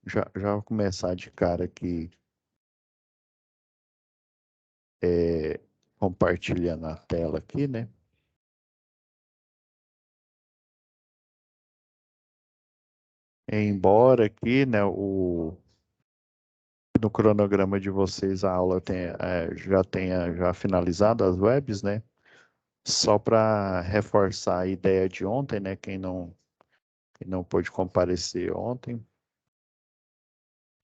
já vou começar de cara aqui, compartilhando a tela aqui, né? Embora aqui, né, no cronograma de vocês a aula já tenha já finalizado as webs, né? Só para reforçar a ideia de ontem, né? Quem não pôde comparecer ontem,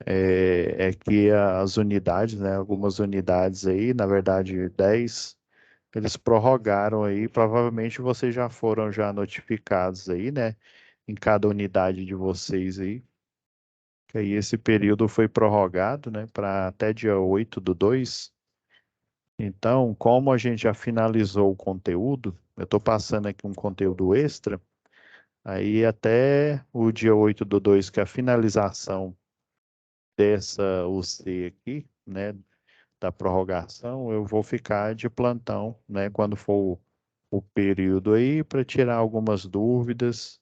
é que as unidades, né? Algumas unidades aí, na verdade 10, eles prorrogaram aí. Provavelmente vocês já foram já notificados aí, né? Em cada unidade de vocês aí. Que aí esse período foi prorrogado, né? Para até dia 8/2. Então, como a gente já finalizou o conteúdo, eu estou passando aqui um conteúdo extra. Aí até o dia 8/2, que é a finalização dessa UC aqui, né, da prorrogação, eu vou ficar de plantão, né, quando for o período aí, para tirar algumas dúvidas.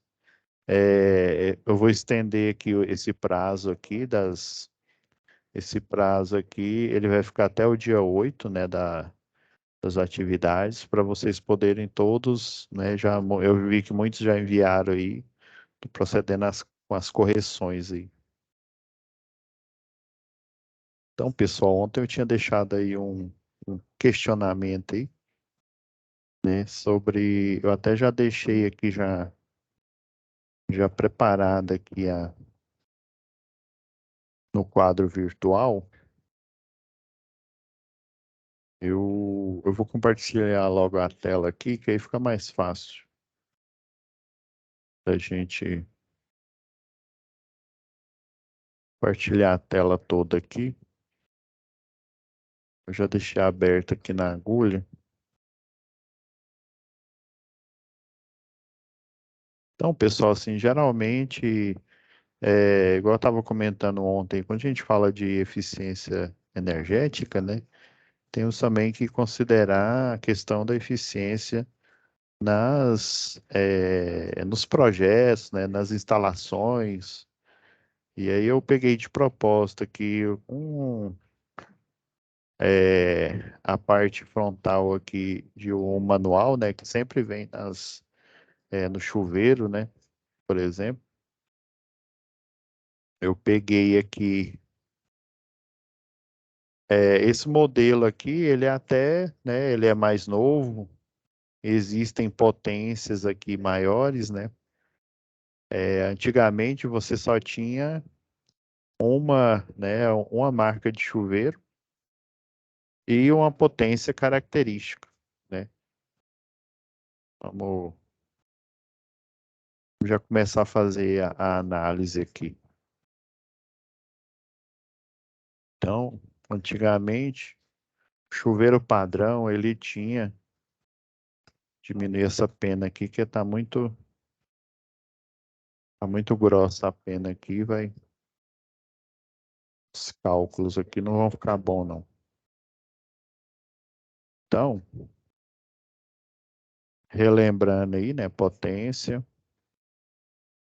Eu vou estender aqui esse prazo aqui esse prazo aqui, ele vai ficar até o dia 8, né, das atividades, para vocês poderem todos, né, eu vi que muitos já enviaram aí, tô procedendo com as correções aí. Então, pessoal, ontem eu tinha deixado aí um questionamento aí, né, sobre, eu até já deixei aqui já preparada aqui no quadro virtual. Eu vou compartilhar logo a tela aqui, que aí fica mais fácil da gente compartilhar a tela toda aqui. Eu já deixei aberto aqui na agulha. Então, pessoal, assim, geralmente, igual eu estava comentando ontem, quando a gente fala de eficiência energética, né, temos também que considerar a questão da eficiência nos projetos, né, nas instalações. E aí eu peguei de propósito aqui a parte frontal aqui de um manual, né, que sempre vem no chuveiro, né, por exemplo. Eu peguei aqui esse modelo aqui, ele é até, né, ele é mais novo, existem potências aqui maiores, né? Antigamente você só tinha uma marca de chuveiro e uma potência característica, né? Vamos já começar a fazer a análise aqui. Então, antigamente, o chuveiro padrão, ele tinha, diminuir essa pena aqui, que tá muito grossa a pena aqui, os cálculos aqui não vão ficar bom, não. Então, relembrando aí, né, potência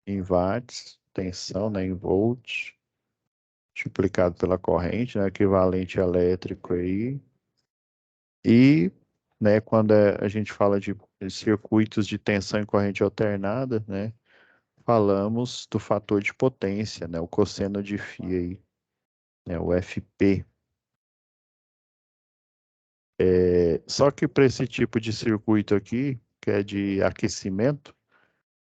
em watts, tensão, né, em volts, multiplicado pela corrente, né, equivalente elétrico aí. E, né, quando a gente fala de circuitos de tensão e corrente alternada, né, falamos do fator de potência, né, o cosseno de φ aí, né, o FP. Só que para esse tipo de circuito aqui, que é de aquecimento,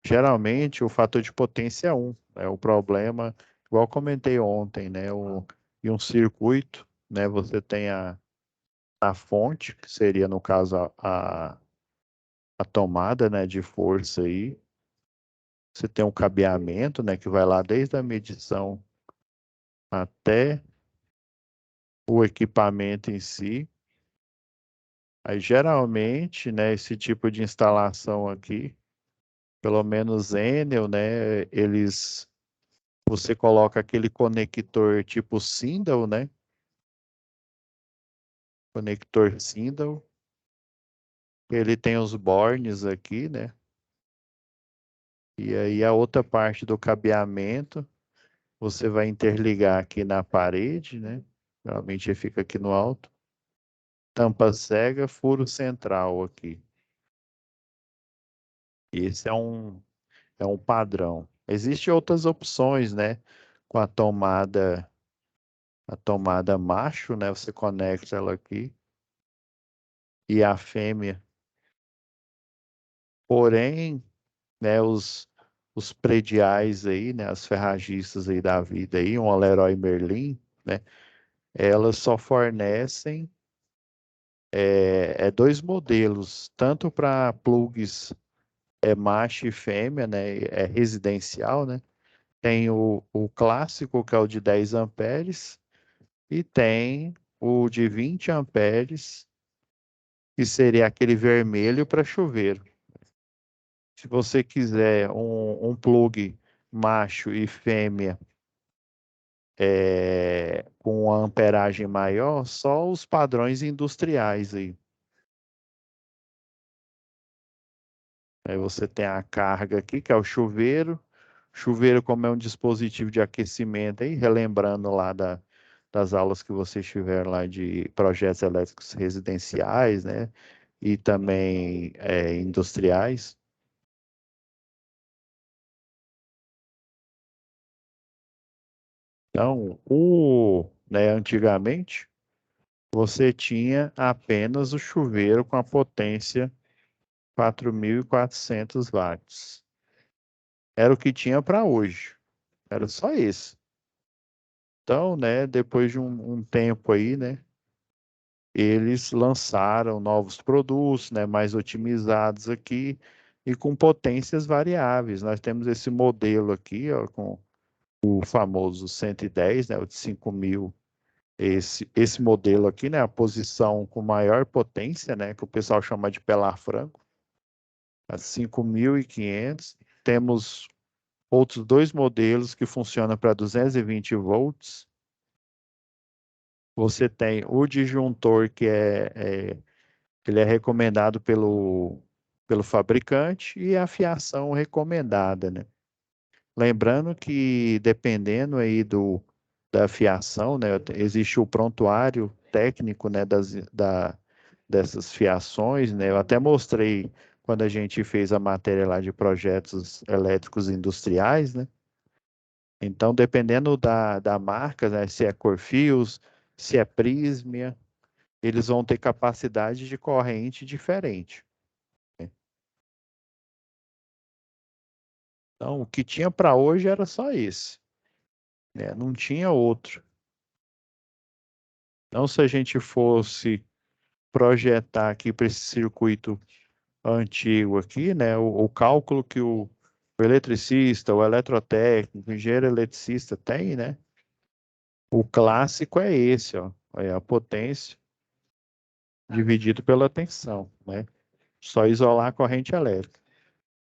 geralmente o fator de potência é 1. O problema, igual eu comentei ontem, né? Em um circuito, né? Você tem a fonte, que seria no caso a tomada, né, de força aí. Você tem um cabeamento, né, que vai lá desde a medição até o equipamento em si. Aí geralmente, né, esse tipo de instalação aqui, pelo menos Enel, né, você coloca aquele conector tipo Sindel, né? Conector Sindel. Ele tem os bornes aqui, né? E aí a outra parte do cabeamento, você vai interligar aqui na parede, né? Geralmente ele fica aqui no alto. Tampa cega, furo central aqui. Esse é um padrão. Existem outras opções, né? Com a tomada macho, né? Você conecta ela aqui e a fêmea. Porém, né? Os prediais aí, né? As ferragistas aí da vida aí, um Leroy Merlin, né? Elas só fornecem dois modelos, tanto para plugs macho e fêmea, né? É residencial, né? Tem o clássico, que é o de 10 amperes, e tem o de 20 amperes, que seria aquele vermelho para chuveiro. Se você quiser um plug macho e fêmea com uma amperagem maior, só os padrões industriais aí. Aí você tem a carga aqui, que é o chuveiro. Chuveiro, como é um dispositivo de aquecimento, aí, relembrando lá das aulas que você tiver lá de projetos elétricos residenciais, né? E também industriais. Então, antigamente, você tinha apenas o chuveiro com a potência 4.400 watts. Era o que tinha para hoje. Era só isso. Então, né, depois de um tempo aí, né, eles lançaram novos produtos, né, mais otimizados aqui e com potências variáveis. Nós temos esse modelo aqui, ó, com o famoso 110, né, o de 5.000. Esse modelo aqui, né, a posição com maior potência, né, que o pessoal chama de pelar franco, a 5.500. Temos outros dois modelos que funcionam para 220 volts. Você tem o disjuntor ele é recomendado pelo fabricante e a fiação recomendada, né? Lembrando que dependendo aí da fiação, né, existe o prontuário técnico, né, dessas fiações, né? Eu até mostrei quando a gente fez a matéria lá de projetos elétricos industriais, né? Então, dependendo da marca, né, se é Corfios, se é Prysmia, eles vão ter capacidade de corrente diferente, né? Então, o que tinha para hoje era só esse, né? Não tinha outro. Então, se a gente fosse projetar aqui para esse circuito antigo aqui, né, o cálculo que o eletricista, o eletrotécnico, o engenheiro eletricista tem, né? O clássico é esse, ó, é a potência dividido pela tensão, né? Só isolar a corrente elétrica.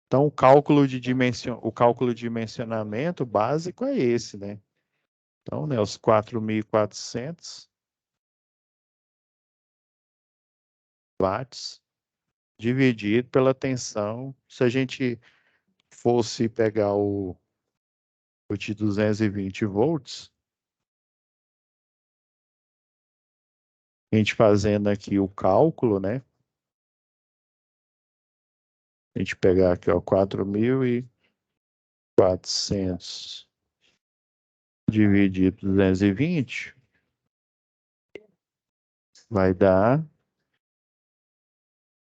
Então, o cálculo de dimensionamento básico é esse, né? Então, né, os 4.400 watts dividido pela tensão. Se a gente fosse pegar o de 220 volts, a gente fazendo aqui o cálculo, né? A gente pegar aqui, ó, 4.400 dividido por 220, vai dar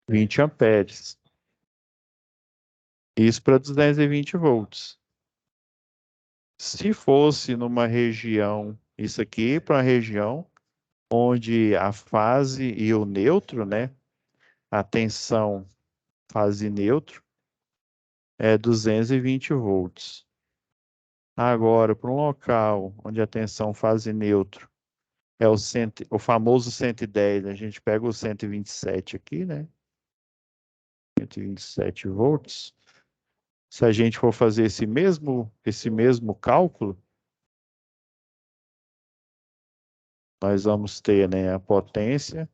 20 amperes. Isso para 220 volts. Se fosse numa região, isso aqui para uma região onde a fase e o neutro, né? A tensão fase neutro é 220 volts. Agora, para um local onde a tensão fase neutro é o famoso 110, a gente pega o 127 aqui, né? 127 volts. Se a gente for fazer esse mesmo cálculo, nós vamos ter, né, a potência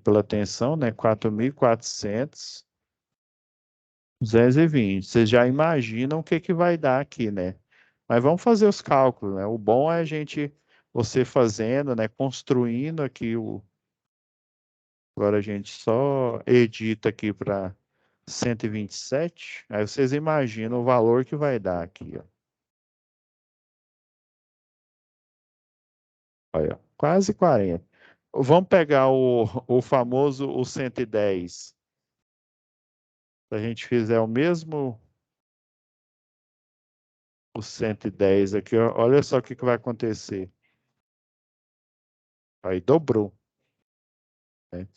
pela tensão, né, 4.400, 220. Vocês já imaginam o que que vai dar aqui, né? Mas vamos fazer os cálculos, né? O bom é você fazendo, né? Construindo aqui o. Agora a gente só edita aqui para 127. Aí vocês imaginam o valor que vai dar aqui, ó. Olha, quase 40. Vamos pegar o famoso o 110. Se a gente fizer o mesmo o 110 aqui, ó, olha só o que que vai acontecer. Aí dobrou, né?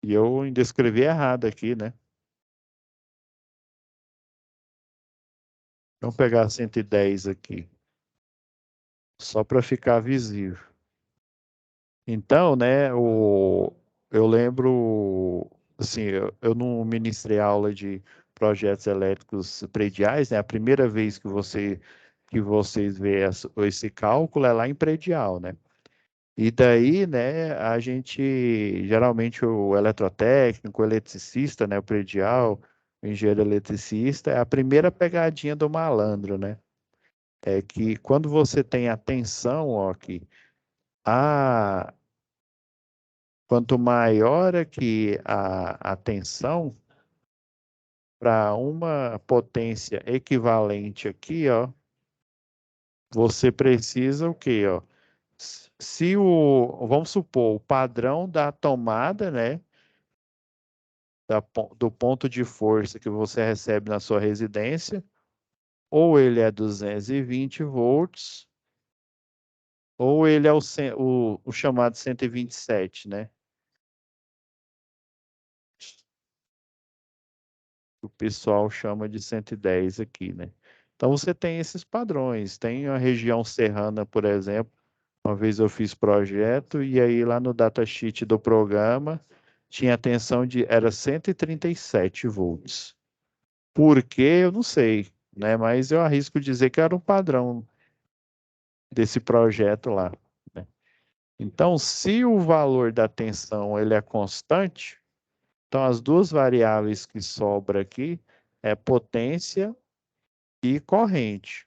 E eu ainda escrevi errado aqui, né? Vamos pegar 110 aqui, só para ficar visível. Então, né, eu lembro, assim, eu não ministrei aula de projetos elétricos prediais, né? A primeira vez que vocês vê esse cálculo é lá em predial, né? E daí, né, a gente, geralmente o eletrotécnico, o eletricista, né, o predial, o engenheiro eletricista, é a primeira pegadinha do malandro, né? É que quando você tem a tensão, ó, aqui, a, quanto maior aqui a tensão, para uma potência equivalente aqui, ó, você precisa o quê, ó? Se vamos supor, o padrão da tomada, né, do ponto de força que você recebe na sua residência, ou ele é 220 volts, ou ele é o chamado 127, né? O pessoal chama de 110 aqui, né? Então você tem esses padrões. Tem a região serrana, por exemplo. Uma vez eu fiz projeto e aí lá no datasheet do programa tinha a tensão era 137 volts. Por quê? Eu não sei, né? Mas eu arrisco dizer que era um padrão desse projeto lá, né? Então, se o valor da tensão ele é constante, então as duas variáveis que sobram aqui é potência e corrente.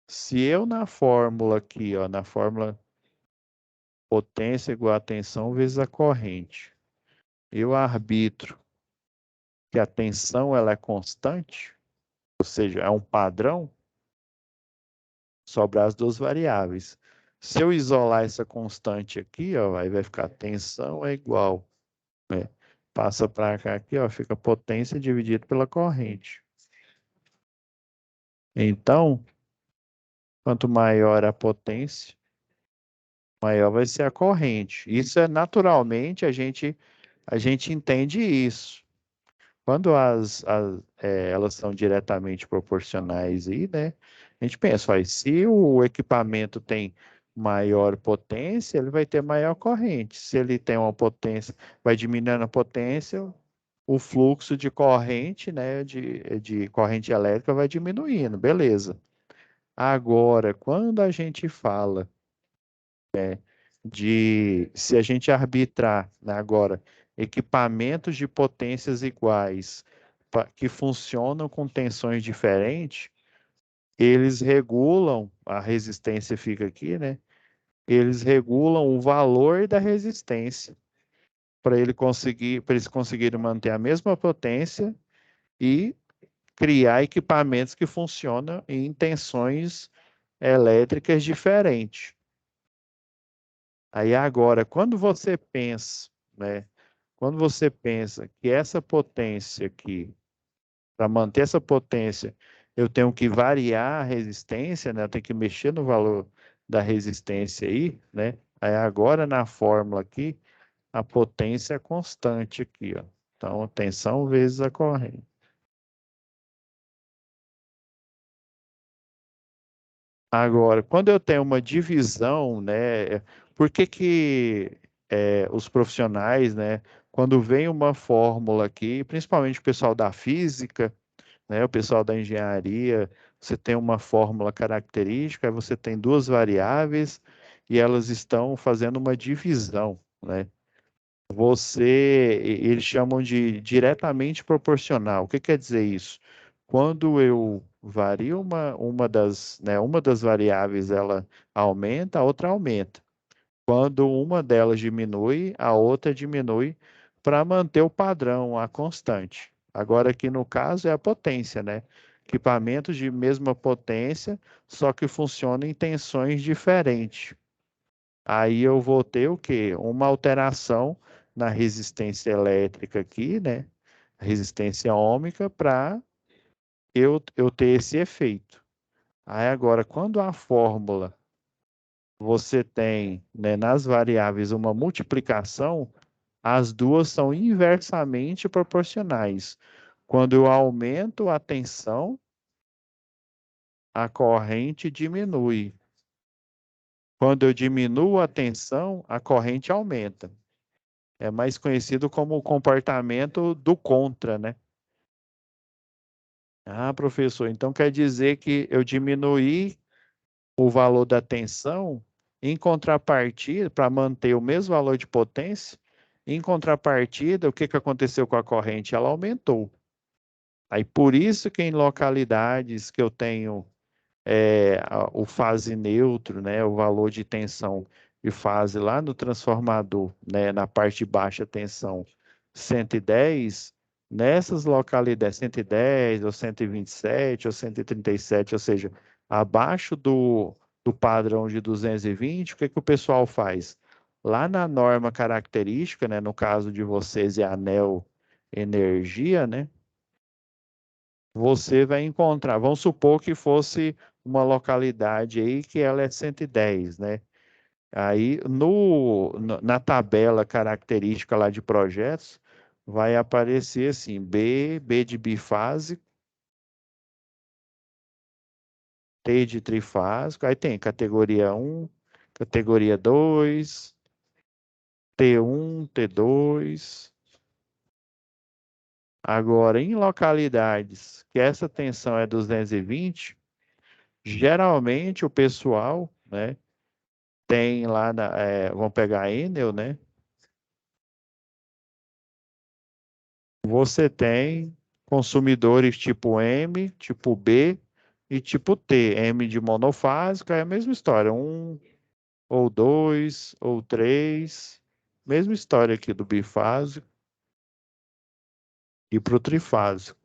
Se eu na fórmula aqui, ó, na fórmula potência igual a tensão vezes a corrente, eu arbitro que a tensão ela é constante, ou seja, é um padrão, sobrar as duas variáveis. Se eu isolar essa constante aqui, ó, aí vai ficar tensão é igual, né? Passa para cá aqui, ó, fica potência dividido pela corrente. Então, quanto maior a potência, maior vai ser a corrente. Isso é naturalmente a gente entende isso. Quando elas são diretamente proporcionais aí, né? A gente pensa, ó, se o equipamento tem maior potência, ele vai ter maior corrente. Se ele tem uma potência, vai diminuindo a potência, o fluxo de corrente, né, de corrente elétrica vai diminuindo, beleza. Agora, quando a gente fala se a gente arbitrar, né, agora equipamentos de potências iguais que funcionam com tensões diferentes, eles regulam, a resistência fica aqui, né? Eles regulam o valor da resistência para eles conseguirem manter a mesma potência e criar equipamentos que funcionam em tensões elétricas diferentes. Aí agora, quando você pensa, né? Quando você pensa que essa potência aqui, para manter essa potência, eu tenho que variar a resistência, né? Eu tenho que mexer no valor da resistência aí, né? Aí agora na fórmula aqui, a potência é constante aqui, ó. Então, tensão vezes a corrente. Agora, quando eu tenho uma divisão, né? Por que que os profissionais, né? Quando vem uma fórmula aqui, principalmente o pessoal da física, né? O pessoal da engenharia, você tem uma fórmula característica, aí você tem duas variáveis e elas estão fazendo uma divisão, né? Eles chamam de diretamente proporcional. O que quer dizer isso? Quando eu varia uma das variáveis ela aumenta, a outra aumenta. Quando uma delas diminui, a outra diminui para manter o padrão, a constante. Agora aqui no caso é a potência, né? Equipamentos de mesma potência, só que funcionam em tensões diferentes. Aí eu vou ter o quê? Uma alteração na resistência elétrica aqui, né? Resistência ôhmica para eu ter esse efeito. Aí agora, quando a fórmula você tem, né, nas variáveis uma multiplicação, as duas são inversamente proporcionais. Quando eu aumento a tensão, a corrente diminui. Quando eu diminuo a tensão, a corrente aumenta. É mais conhecido como o comportamento do contra, né? Ah, professor, então quer dizer que eu diminuí o valor da tensão em contrapartida, para manter o mesmo valor de potência, em contrapartida, o que que aconteceu com a corrente? Ela aumentou. Aí por isso que em localidades que eu tenho o fase neutro, né, o valor de tensão e fase lá no transformador, né, na parte de baixa tensão, 110, nessas localidades, 110 ou 127 ou 137, ou seja, abaixo do padrão de 220, o que que o pessoal faz? Lá na norma característica, né, no caso de vocês é anel energia, né, você vai encontrar, vamos supor que fosse uma localidade aí que ela é 110, né? Aí na tabela característica lá de projetos, vai aparecer assim, B de bifásico, T de trifásico, aí tem categoria 1, categoria 2, T1, T2. Agora, em localidades que essa tensão é 220, geralmente o pessoal, né, tem lá, vamos pegar a Enel, né? Você tem consumidores tipo M, tipo B e tipo T. M de monofásico é a mesma história, um ou dois ou três, mesma história aqui do bifásico e para o trifásico.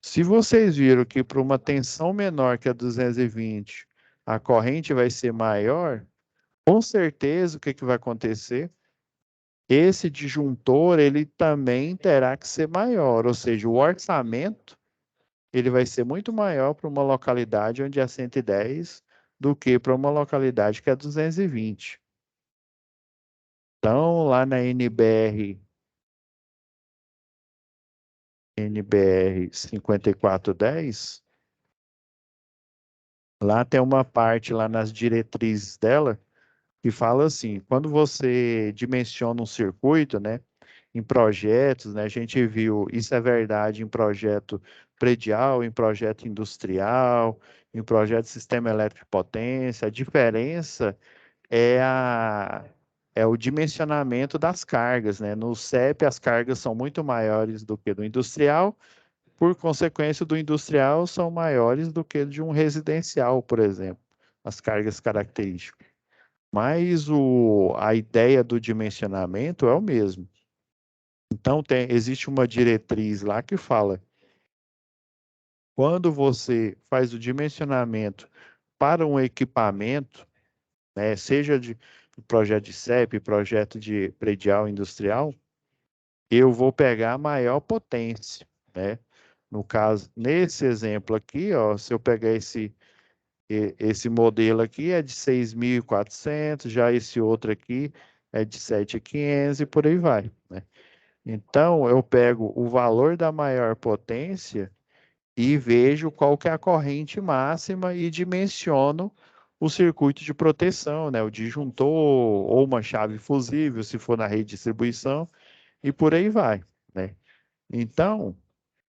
Se vocês viram que para uma tensão menor que a 220, a corrente vai ser maior, com certeza o que que vai acontecer? Esse disjuntor ele também terá que ser maior, ou seja, o orçamento ele vai ser muito maior para uma localidade onde é 110 do que para uma localidade que é 220. Então, lá na NBR 5410, lá tem uma parte lá nas diretrizes dela que fala assim, quando você dimensiona um circuito, né, em projetos, né, a gente viu, isso é verdade em projeto predial, em projeto industrial, em projeto de sistema elétrico de potência, a diferença é, é o dimensionamento das cargas, né? No CEP, as cargas são muito maiores do que do industrial, por consequência, do industrial são maiores do que de um residencial, por exemplo, as cargas características. Mas a ideia do dimensionamento é o mesmo. Então, existe uma diretriz lá que fala: quando você faz o dimensionamento para um equipamento, né, seja de projeto de CEP, projeto de predial industrial, eu vou pegar a maior potência, né? No caso, nesse exemplo aqui, ó, se eu pegar esse modelo aqui é de 6.400, já esse outro aqui é de 7.500 e por aí vai, né? Então, eu pego o valor da maior potência e vejo qual que é a corrente máxima e dimensiono o circuito de proteção, né? O disjuntor ou uma chave fusível, se for na rede de distribuição, e por aí vai, né? Então,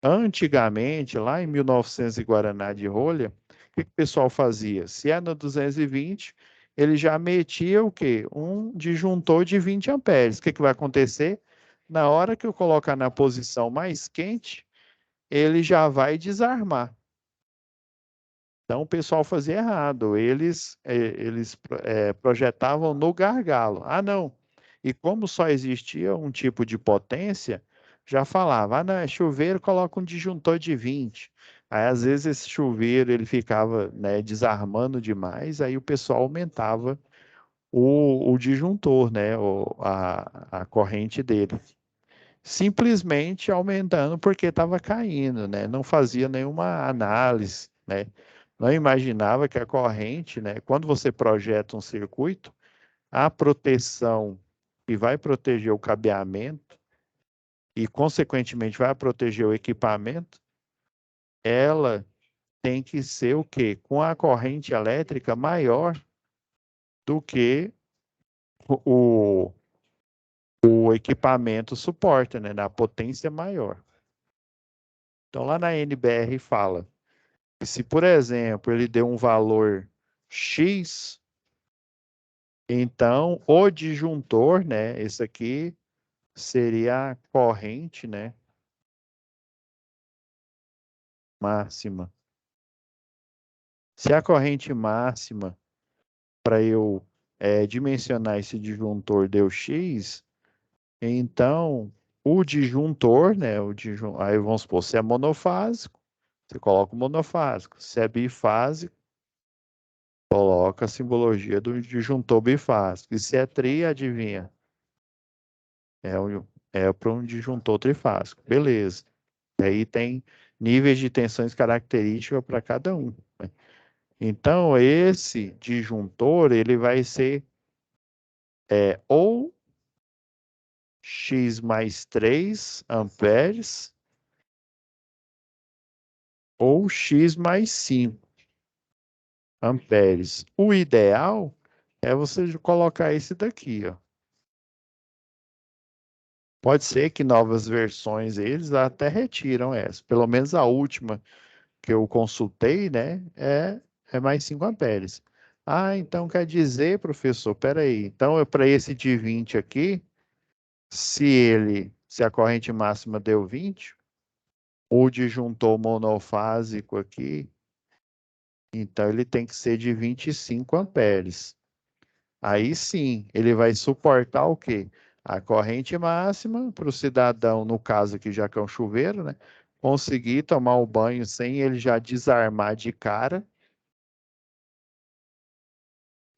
antigamente, lá em 1900 e Guaraná de rolha, o que que o pessoal fazia? Se é no 220, ele já metia o quê? Um disjuntor de 20 amperes. O que que vai acontecer? Na hora que eu colocar na posição mais quente, ele já vai desarmar. Então, o pessoal fazia errado. Eles projetavam no gargalo. Ah, não. E como só existia um tipo de potência, já falava, ah, não, é chuveiro, coloca um disjuntor de 20. Aí, às vezes, esse chuveiro ele ficava, né, desarmando demais, aí o pessoal aumentava o disjuntor, né, a corrente dele. Simplesmente aumentando porque estava caindo, né? Não fazia nenhuma análise, né? Não imaginava que a corrente, né? Quando você projeta um circuito, a proteção que vai proteger o cabeamento e, consequentemente, vai proteger o equipamento, ela tem que ser o quê? Com a corrente elétrica maior do que o, o equipamento suporta, né? Na potência maior. Então, lá na NBR fala que se, por exemplo, ele deu um valor X, então o disjuntor, né? Esse aqui seria a corrente, né? Máxima. Se a corrente máxima para eu dimensionar esse disjuntor deu X, então o disjuntor, né? Aí vamos supor, se é monofásico, você coloca o monofásico. Se é bifásico, coloca a simbologia do disjuntor bifásico. E se é tri, adivinha? É para um disjuntor trifásico. Beleza. E aí tem níveis de tensões características para cada um, né? Então, esse disjuntor, ele vai ser ou X mais 3 amperes ou X mais 5 amperes. O ideal é você colocar esse daqui, ó. Pode ser que novas versões eles até retiram essa. Pelo menos a última que eu consultei, né, é mais 5 amperes. Ah, então quer dizer, professor, peraí, então para esse de 20 aqui, se a corrente máxima deu 20, o disjuntor monofásico aqui, então ele tem que ser de 25 amperes. Aí sim, ele vai suportar o quê? A corrente máxima para o cidadão, no caso aqui, já que é um chuveiro, né? Conseguir tomar o banho sem ele já desarmar de cara.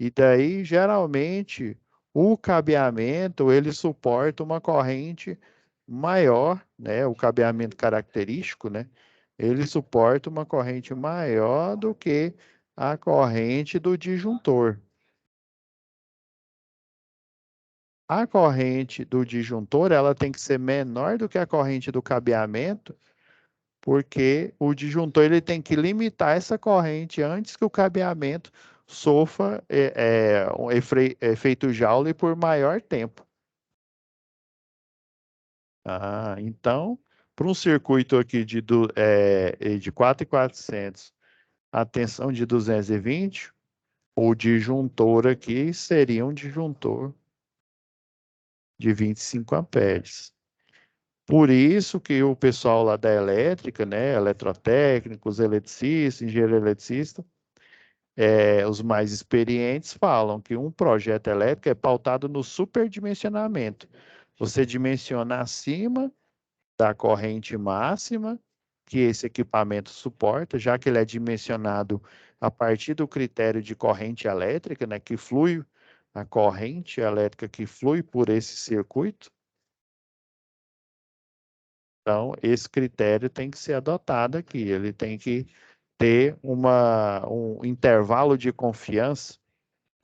E daí, geralmente, o cabeamento, ele suporta uma corrente maior, né? O cabeamento característico, né? Ele suporta uma corrente maior do que a corrente do disjuntor. A corrente do disjuntor, ela tem que ser menor do que a corrente do cabeamento, porque o disjuntor ele tem que limitar essa corrente antes que o cabeamento sofra um efeito Joule por maior tempo. Ah, então, para um circuito aqui de 4.400, a tensão de 220, o disjuntor aqui seria um disjuntor de 25 amperes. Por isso que o pessoal lá da elétrica, né, eletrotécnicos, eletricistas, engenheiro eletricista, os mais experientes falam que um projeto elétrico é pautado no superdimensionamento. Você dimensiona acima da corrente máxima que esse equipamento suporta, já que ele é dimensionado a partir do critério de corrente elétrica, né, que flui, a corrente elétrica que flui por esse circuito. Então, esse critério tem que ser adotado aqui, ele tem que ter um intervalo de confiança,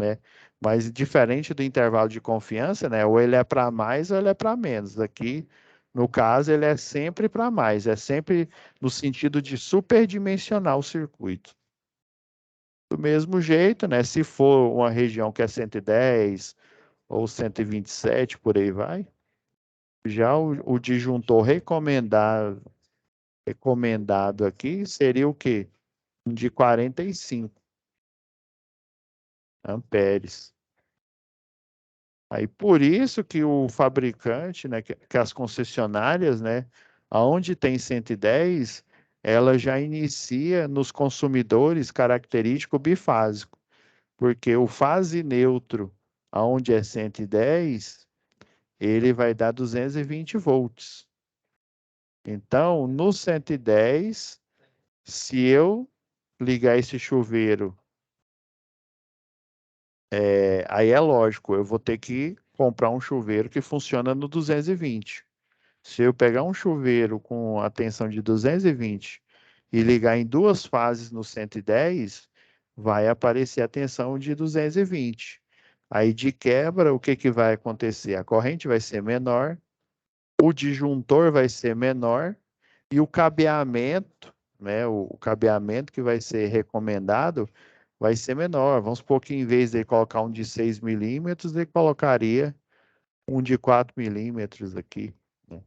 né? Mas diferente do intervalo de confiança, né? Ou ele é para mais ou ele é para menos. Aqui, no caso, ele é sempre para mais, é sempre no sentido de superdimensionar o circuito. Do mesmo jeito, né? Se for uma região que é 110 ou 127, por aí vai, já o disjuntor recomendado aqui seria o quê? Um de 45 amperes. Aí por isso que o fabricante, né, que as concessionárias, né, Aonde tem 110, ela já inicia nos consumidores característico bifásico, porque o fase neutro, aonde é 110, ele vai dar 220 volts. Então, no 110, se eu ligar esse chuveiro, aí é lógico, eu vou ter que comprar um chuveiro que funciona no 220. Se eu pegar um chuveiro com a tensão de 220 e ligar em duas fases no 110, vai aparecer a tensão de 220. Aí de quebra, o que que vai acontecer? A corrente vai ser menor, o disjuntor vai ser menor e o cabeamento, né, o cabeamento que vai ser recomendado vai ser menor. Vamos supor que em vez de colocar um de 6 milímetros, ele colocaria um de 4 milímetros aqui, né?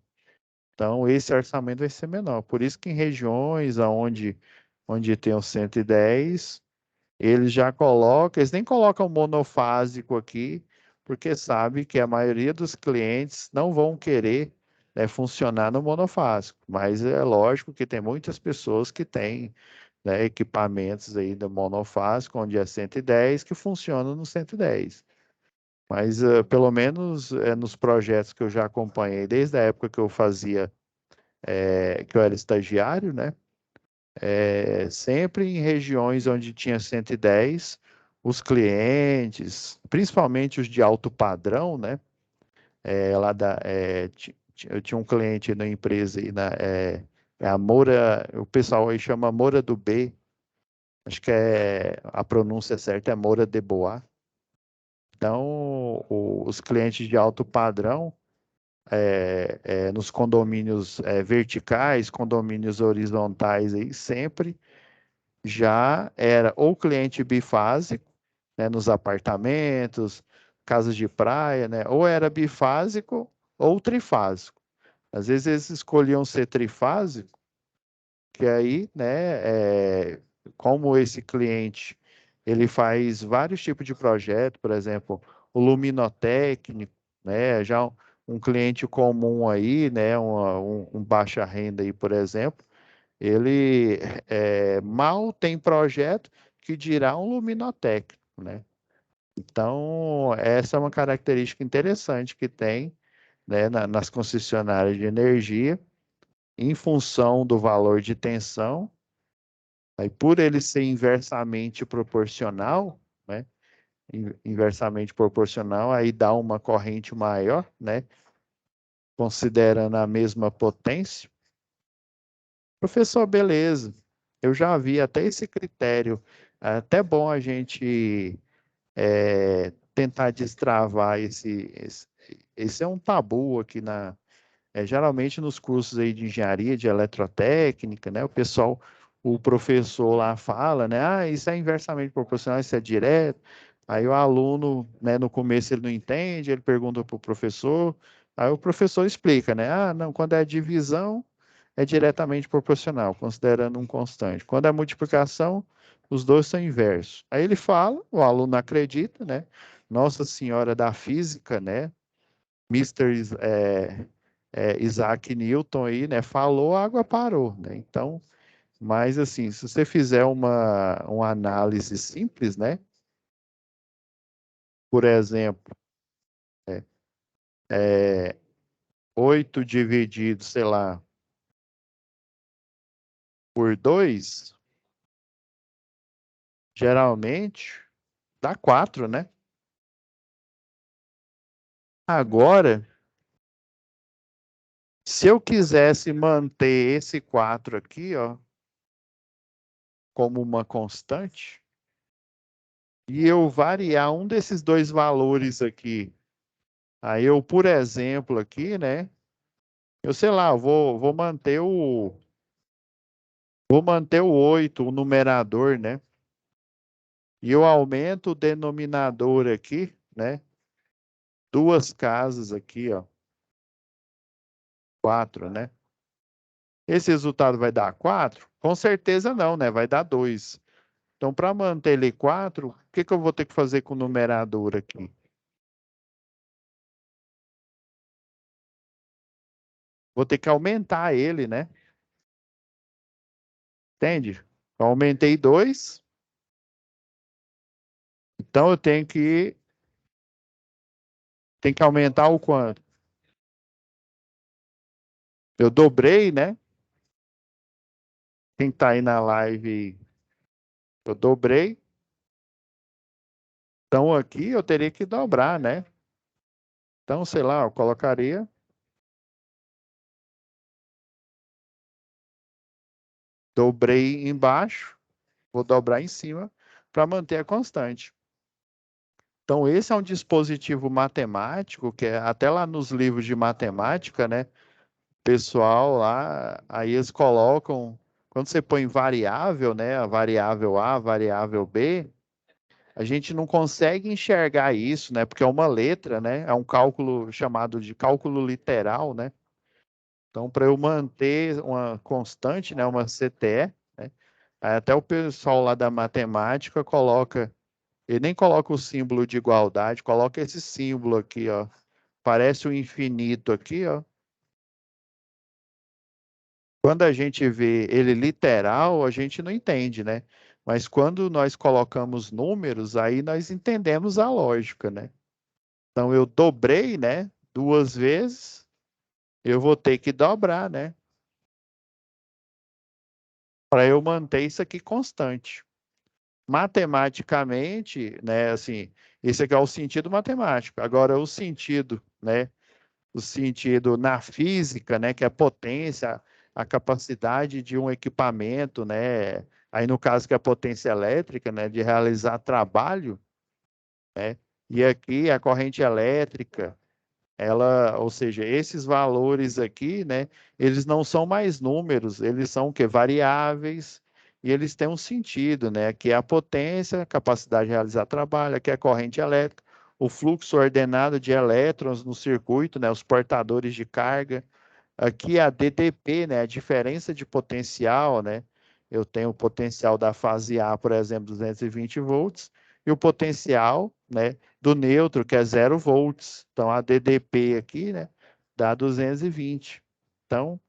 Então, esse orçamento vai ser menor. Por isso que em regiões onde tem o 110, eles já colocam, eles nem colocam monofásico aqui, porque sabe que a maioria dos clientes não vão querer, né, funcionar no monofásico. Mas é lógico que tem muitas pessoas que têm, né, equipamentos aí do monofásico, onde é 110, que funcionam no 110. Mas pelo menos nos projetos que eu já acompanhei, desde a época que eu fazia, que eu era estagiário, né? Sempre em regiões onde tinha 110, os clientes, principalmente os de alto padrão, né? Eu tinha um cliente na empresa aí, é a Moura, o pessoal aí chama Moura do B, acho que a pronúncia certa é Moura de Bois. Então, os clientes de alto padrão, nos condomínios verticais, condomínios horizontais aí, sempre já era ou cliente bifásico, né, nos apartamentos, casas de praia, né, ou era bifásico ou trifásico. Às vezes eles escolhiam ser trifásico, que aí, né, como esse cliente, ele faz vários tipos de projeto, por exemplo, o luminotécnico, né, já um cliente comum aí, né, um baixa renda aí, por exemplo, ele mal tem projeto que dirá um luminotécnico, né? Então, essa é uma característica interessante que tem, né, nas concessionárias de energia, em função do valor de tensão, aí por ele ser inversamente proporcional, né? Inversamente proporcional, aí dá uma corrente maior, né? Considerando a mesma potência. Professor, beleza. Eu já vi até esse critério. É até bom a gente tentar destravar esse é um tabu aqui geralmente nos cursos aí de engenharia, de eletrotécnica, né? O professor lá fala, né? Ah, isso é inversamente proporcional, isso é direto. Aí o aluno, né, no começo ele não entende, ele pergunta para o professor, aí o professor explica, né? Ah, não, quando é divisão, é diretamente proporcional, considerando um constante. Quando é multiplicação, os dois são inversos. Aí ele fala, o aluno acredita, né? Nossa Senhora da Física, né? Mister Isaac Newton aí, né? Falou, a água parou, né? Então, mas assim, se você fizer uma análise simples, né? Por exemplo, é, é, 8 dividido, sei lá, por 2, geralmente dá 4, né? Agora, se eu quisesse manter esse 4 aqui, ó, como uma constante, e eu variar um desses dois valores aqui, aí eu, por exemplo, aqui, né? Eu sei lá, vou manter o 8, o numerador, né? E eu aumento o denominador aqui, né? Duas casas aqui, ó, 4, né? Esse resultado vai dar 4? Com certeza não, né? Vai dar 2. Então, para manter ele 4, o que que eu vou ter que fazer com o numerador aqui? vou ter que aumentar ele, né? Entende? Eu aumentei 2, então eu tenho que aumentar o quanto? Eu dobrei, né? Quem tá aí na live, eu dobrei. Então aqui eu teria que dobrar, né? Então, sei lá, eu colocaria, dobrei embaixo, vou dobrar em cima para manter a constante. Então, esse é um dispositivo matemático que é até lá nos livros de matemática, né? Pessoal lá, aí eles colocam, quando você põe variável, né? A variável A, a variável B, a gente não consegue enxergar isso, né? Porque é uma letra, né? É um cálculo chamado de cálculo literal, né? Então, para eu manter uma constante, né? Uma CTE, né? Aí até o pessoal lá da matemática coloca, ele nem coloca o símbolo de igualdade, coloca esse símbolo aqui, ó. Parece o infinito aqui, ó. Quando a gente vê ele literal, a gente não entende, né? Mas quando nós colocamos números, aí nós entendemos a lógica, né? Então eu dobrei, né? 2 vezes, eu vou ter que dobrar, né? Para eu manter isso aqui constante. Matematicamente, né? Assim, esse aqui é o sentido matemático. Agora, o sentido, né? O sentido na física, né, que é a potência, a capacidade de um equipamento, né, aí no caso que é a potência elétrica, né, de realizar trabalho, né, e aqui a corrente elétrica, ela, ou seja, esses valores aqui, né, eles não são mais números, eles são o quê? Variáveis, e eles têm um sentido, né, que é a potência, a capacidade de realizar trabalho, aqui é a corrente elétrica, o fluxo ordenado de elétrons no circuito, né, os portadores de carga. Aqui a DDP, né, a diferença de potencial, né? Eu tenho o potencial da fase A, por exemplo, 220 volts, e o potencial, né, do neutro, que é 0 volts. Então a DDP aqui, né, dá 220. Então,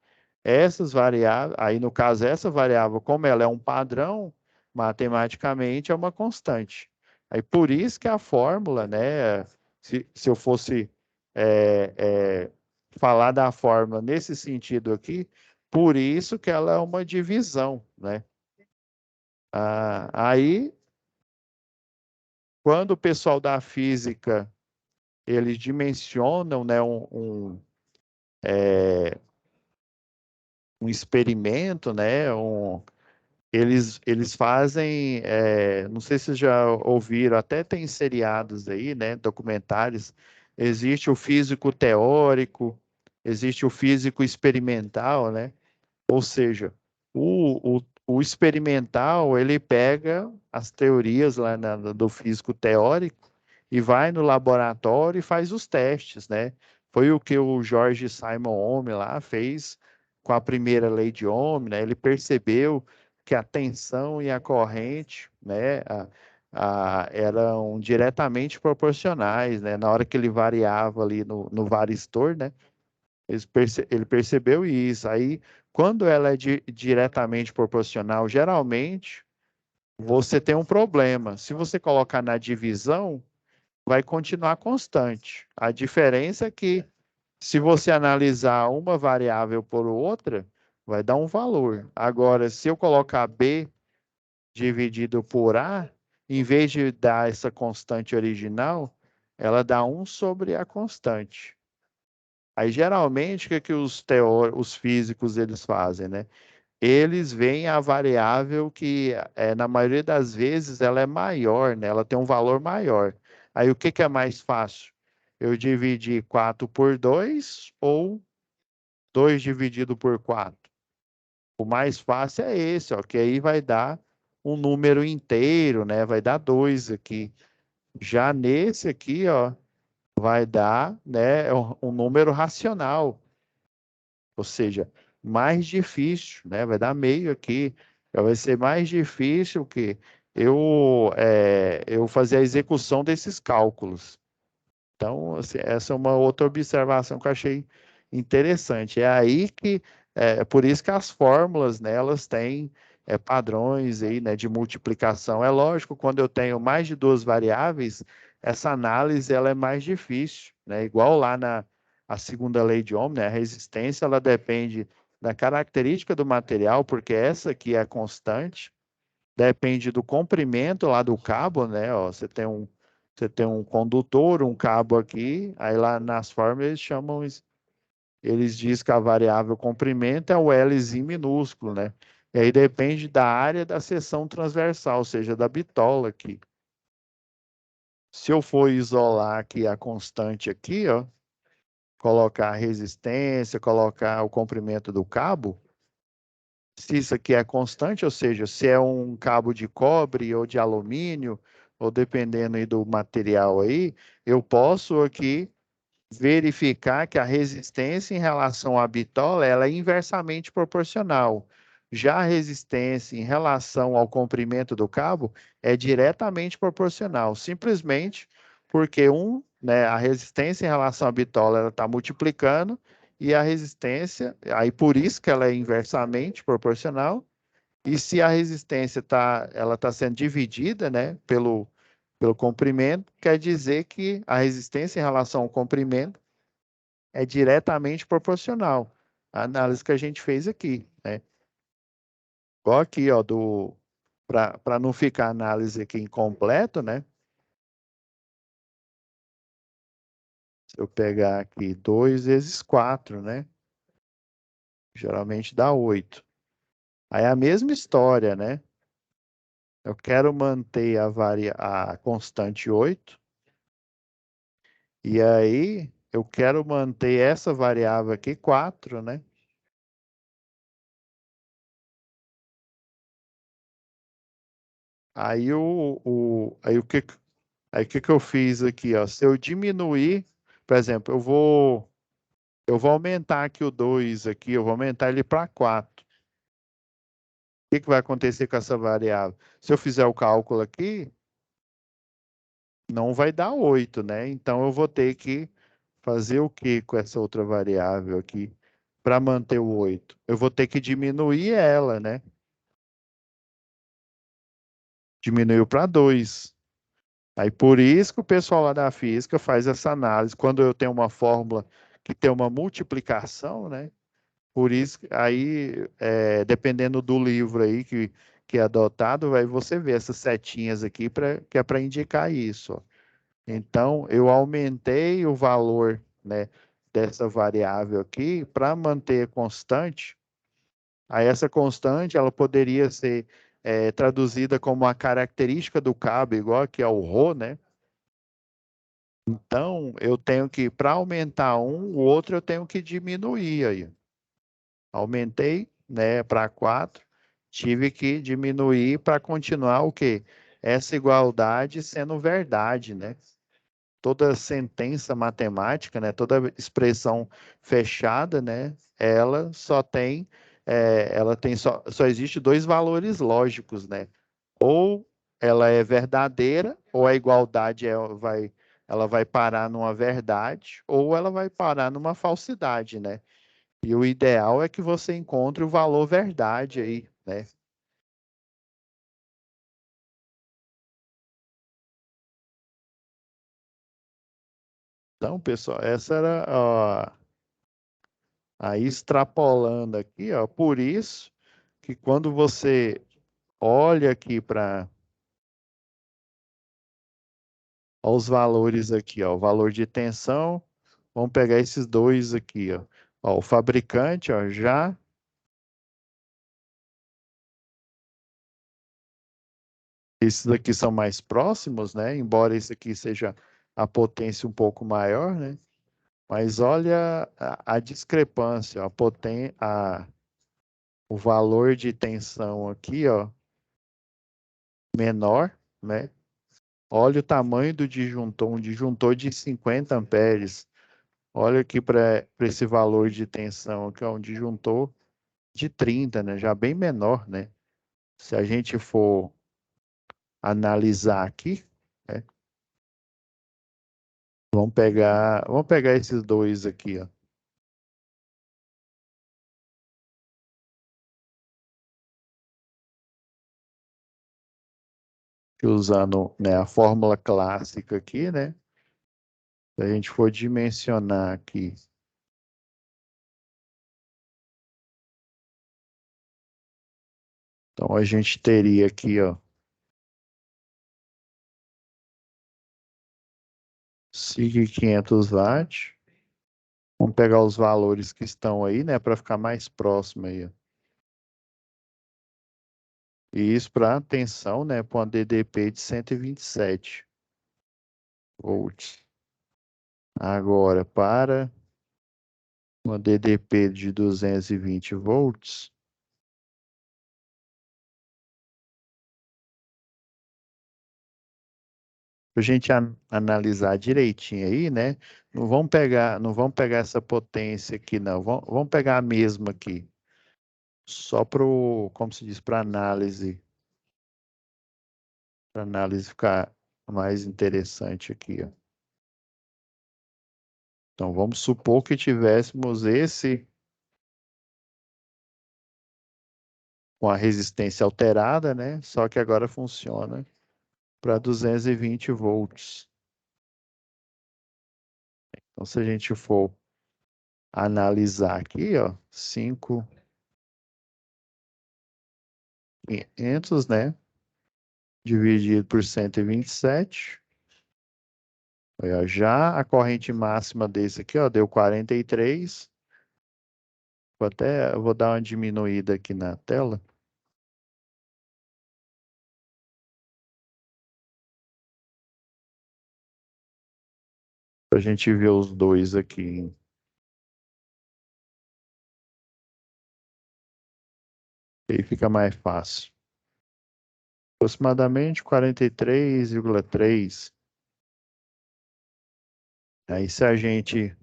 essas variáveis, aí no caso essa variável, como ela é um padrão, matematicamente é uma constante. Aí por isso que a fórmula, né, se eu fosse é, é, falar da fórmula nesse sentido aqui, por isso que ela é uma divisão, né? Aí, quando o pessoal da física, eles dimensionam, né, um experimento, né, eles fazem, não sei se vocês já ouviram, até tem seriados aí, né, documentários. Existe o físico teórico, existe o físico experimental, né? Ou seja, o experimental, ele pega as teorias lá do físico teórico e vai no laboratório e faz os testes, né? Foi o que o George Simon Ohm lá fez com a primeira lei de Ohm, né? Ele percebeu que a tensão e a corrente, né, eram diretamente proporcionais, né? Na hora que ele variava ali no varistor, né? Ele percebeu isso. Aí, quando ela é diretamente proporcional, geralmente você tem um problema. Se você colocar na divisão, vai continuar constante. A diferença é que, se você analisar uma variável por outra, vai dar um valor. Agora, se eu colocar B dividido por A, em vez de dar essa constante original, ela dá 1 sobre a constante. Aí, geralmente, o que, que os físicos eles fazem, né? Eles veem a variável que, na maioria das vezes, ela é maior, né? Ela tem um valor maior. Aí, o que, que é mais fácil? Eu dividir 4 por 2 ou 2 dividido por 4? O mais fácil é esse, ó, que aí vai dar um número inteiro, né? Vai dar 2 aqui. Já nesse aqui, ó, vai dar, né, um número racional. Ou seja, mais difícil, né? Vai dar meio aqui. Vai ser mais difícil que eu fazer a execução desses cálculos. Então, assim, essa é uma outra observação que eu achei interessante. É aí que é por isso que as fórmulas, né, elas têm padrões aí, né, de multiplicação. É lógico, quando eu tenho mais de duas variáveis, essa análise ela é mais difícil, né? Igual lá na a segunda lei de Ohm, né, a resistência ela depende da característica do material, porque essa aqui é a constante, depende do comprimento lá do cabo, né? Ó, você tem um condutor, um cabo aqui, aí lá nas fórmulas eles chamam, eles dizem que a variável comprimento é o Lzinho minúsculo, né? E aí depende da área da seção transversal, ou seja, da bitola aqui. Se eu for isolar aqui a constante aqui, ó, colocar a resistência, colocar o comprimento do cabo, se isso aqui é constante, ou seja, se é um cabo de cobre ou de alumínio, ou dependendo aí do material aí, eu posso aqui verificar que a resistência em relação à bitola ela é inversamente proporcional. Já a resistência em relação ao comprimento do cabo é diretamente proporcional, simplesmente porque né, a resistência em relação à bitola ela está multiplicando e a resistência, aí por isso que ela é inversamente proporcional. E se a resistência ela está sendo dividida, né, pelo comprimento, quer dizer que a resistência em relação ao comprimento é diretamente proporcional. A análise que a gente fez aqui, né? Igual aqui, ó, para não ficar a análise aqui incompleto, né? Se eu pegar aqui 2 vezes 4, né? Geralmente dá 8. Aí é a mesma história, né? Eu quero manter a constante 8, e aí eu quero manter essa variável aqui 4, né? Aí o que que eu fiz aqui, ó? Se eu diminuir, por exemplo, eu vou aumentar aqui o 2 aqui, eu vou aumentar ele para 4. O que que vai acontecer com essa variável? Se eu fizer o cálculo aqui, não vai dar 8, né? Então eu vou ter que fazer o que com essa outra variável aqui para manter o 8? Eu vou ter que diminuir ela, né? Diminuiu para 2. Aí por isso que o pessoal lá da física faz essa análise. Quando eu tenho uma fórmula que tem uma multiplicação, né? Por isso, aí, dependendo do livro aí que é adotado, aí você vê essas setinhas aqui, que é para indicar isso. Ó. Então, eu aumentei o valor, né, dessa variável aqui para manter constante. Aí essa constante, ela poderia ser traduzida como a característica do cabo, igual que é o ρ, né? Então, eu tenho que, para aumentar um, o outro eu tenho que diminuir aí. Aumentei, né, para 4, tive que diminuir para continuar o quê? Essa igualdade sendo verdade, né? Toda sentença matemática, né, toda expressão fechada, né, ela tem só existe dois valores lógicos, né? Ou ela é verdadeira, ou a igualdade ela vai parar numa verdade, ou ela vai parar numa falsidade, né? E o ideal é que você encontre o valor verdade aí, né? Então, pessoal, essa era ó, aí extrapolando aqui, ó, por isso que quando você olha aqui para os valores aqui, ó, o valor de tensão, vamos pegar esses dois aqui, ó. Ó, o fabricante, ó, já esses aqui são mais próximos, né? Embora esse aqui seja a potência um pouco maior, né? Mas olha a discrepância, o valor de tensão aqui, ó, menor, né? Olha o tamanho do disjuntor, um disjuntor de 50 amperes. Olha aqui para esse valor de tensão, que é um disjuntor de 30, né? Já bem menor, né? Se a gente for analisar aqui, né? Vamos pegar esses dois aqui, ó. que usando, né, a fórmula clássica aqui, né? Se a gente for dimensionar aqui, então a gente teria aqui, ó, SIG 500 watts. Vamos pegar os valores que estão aí, né, para ficar mais próximo aí, ó. E isso para tensão, né, para uma DDP de 127 volts. Agora, para uma DDP de 220 volts, para a gente analisar direitinho aí, né? Não vamos pegar essa potência aqui, não. Vamos pegar a mesma aqui, só para como se diz, para análise ficar mais interessante aqui, ó. Então, vamos supor que tivéssemos esse com a resistência alterada, né? Só que agora funciona para 220 volts. Então, se a gente for analisar aqui, ó, 5.500, né? Dividido por 127. Aí, ó, já a corrente máxima desse aqui, ó, deu 43. Eu vou dar uma diminuída aqui na tela, para a gente ver os dois aqui. Aí fica mais fácil. Aproximadamente 43,3. Aí se a gente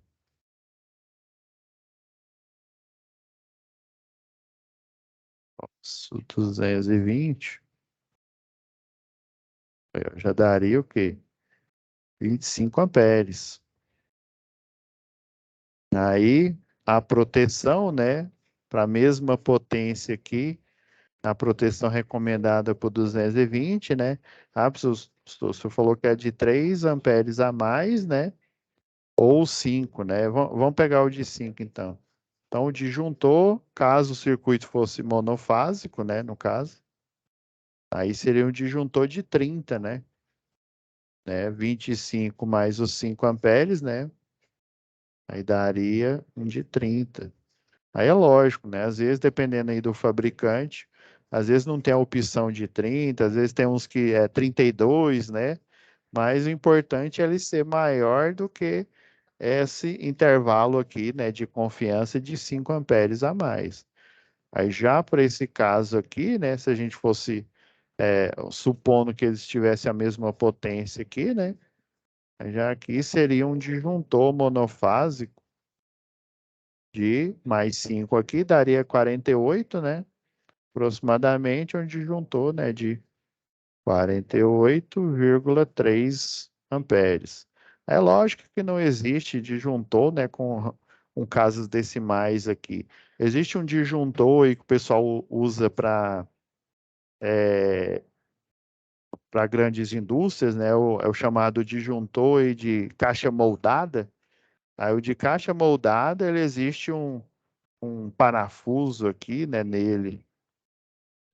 220, aí, ó, já daria o quê? 25 amperes. Aí a proteção, né, para a mesma potência aqui, a proteção recomendada por 220, né? Ah, o senhor falou que é de 3 amperes a mais, né? Ou 5, né? Vamos pegar o de 5, então. Então, o disjuntor, caso o circuito fosse monofásico, né, no caso, aí seria um disjuntor de 30, né? 25 mais os 5 amperes, né? Aí daria um de 30. Aí é lógico, né? Às vezes, dependendo aí do fabricante, às vezes não tem a opção de 30, às vezes tem uns que é 32, né? Mas o importante é ele ser maior do que esse intervalo aqui, né, de confiança de 5 amperes a mais. Aí já para esse caso aqui, né, se a gente fosse, supondo que eles tivessem a mesma potência aqui, né, já aqui seria um disjuntor monofásico de mais 5 aqui, daria 48, né, aproximadamente, um disjuntor, né, de 48,3 amperes. É lógico que não existe disjuntor, né, com casos decimais aqui. Existe um disjuntor aí que o pessoal usa para grandes indústrias, né, é o chamado disjuntor aí de caixa moldada. Aí o de caixa moldada, ele existe um parafuso aqui, né, nele.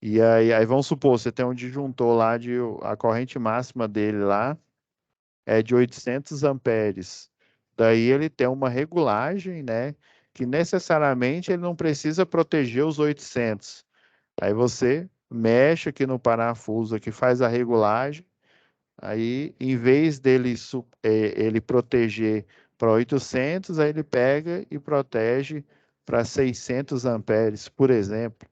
E aí vamos supor, você tem um disjuntor lá a corrente máxima dele lá é de 800 amperes. Daí ele tem uma regulagem, né, que necessariamente ele não precisa proteger os 800. Aí você mexe aqui no parafuso que faz a regulagem, aí em vez ele proteger para 800, aí ele pega e protege para 600 amperes, por exemplo.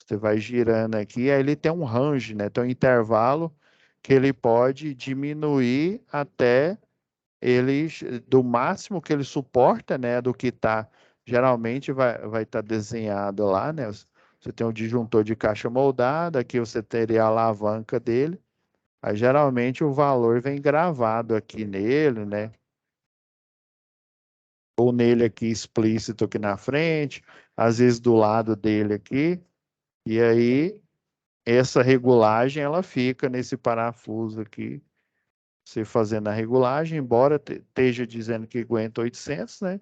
Você vai girando aqui, aí ele tem um range, né? Tem um intervalo que ele pode diminuir até ele do máximo que ele suporta, né? Do que está geralmente vai estar desenhado lá, né? Você tem um disjuntor de caixa moldada, aqui você teria a alavanca dele. Aí geralmente o valor vem gravado aqui nele, né? Ou nele aqui explícito aqui na frente, às vezes do lado dele aqui. E aí essa regulagem ela fica nesse parafuso aqui. Você fazendo a regulagem, embora esteja dizendo que aguenta 800, né?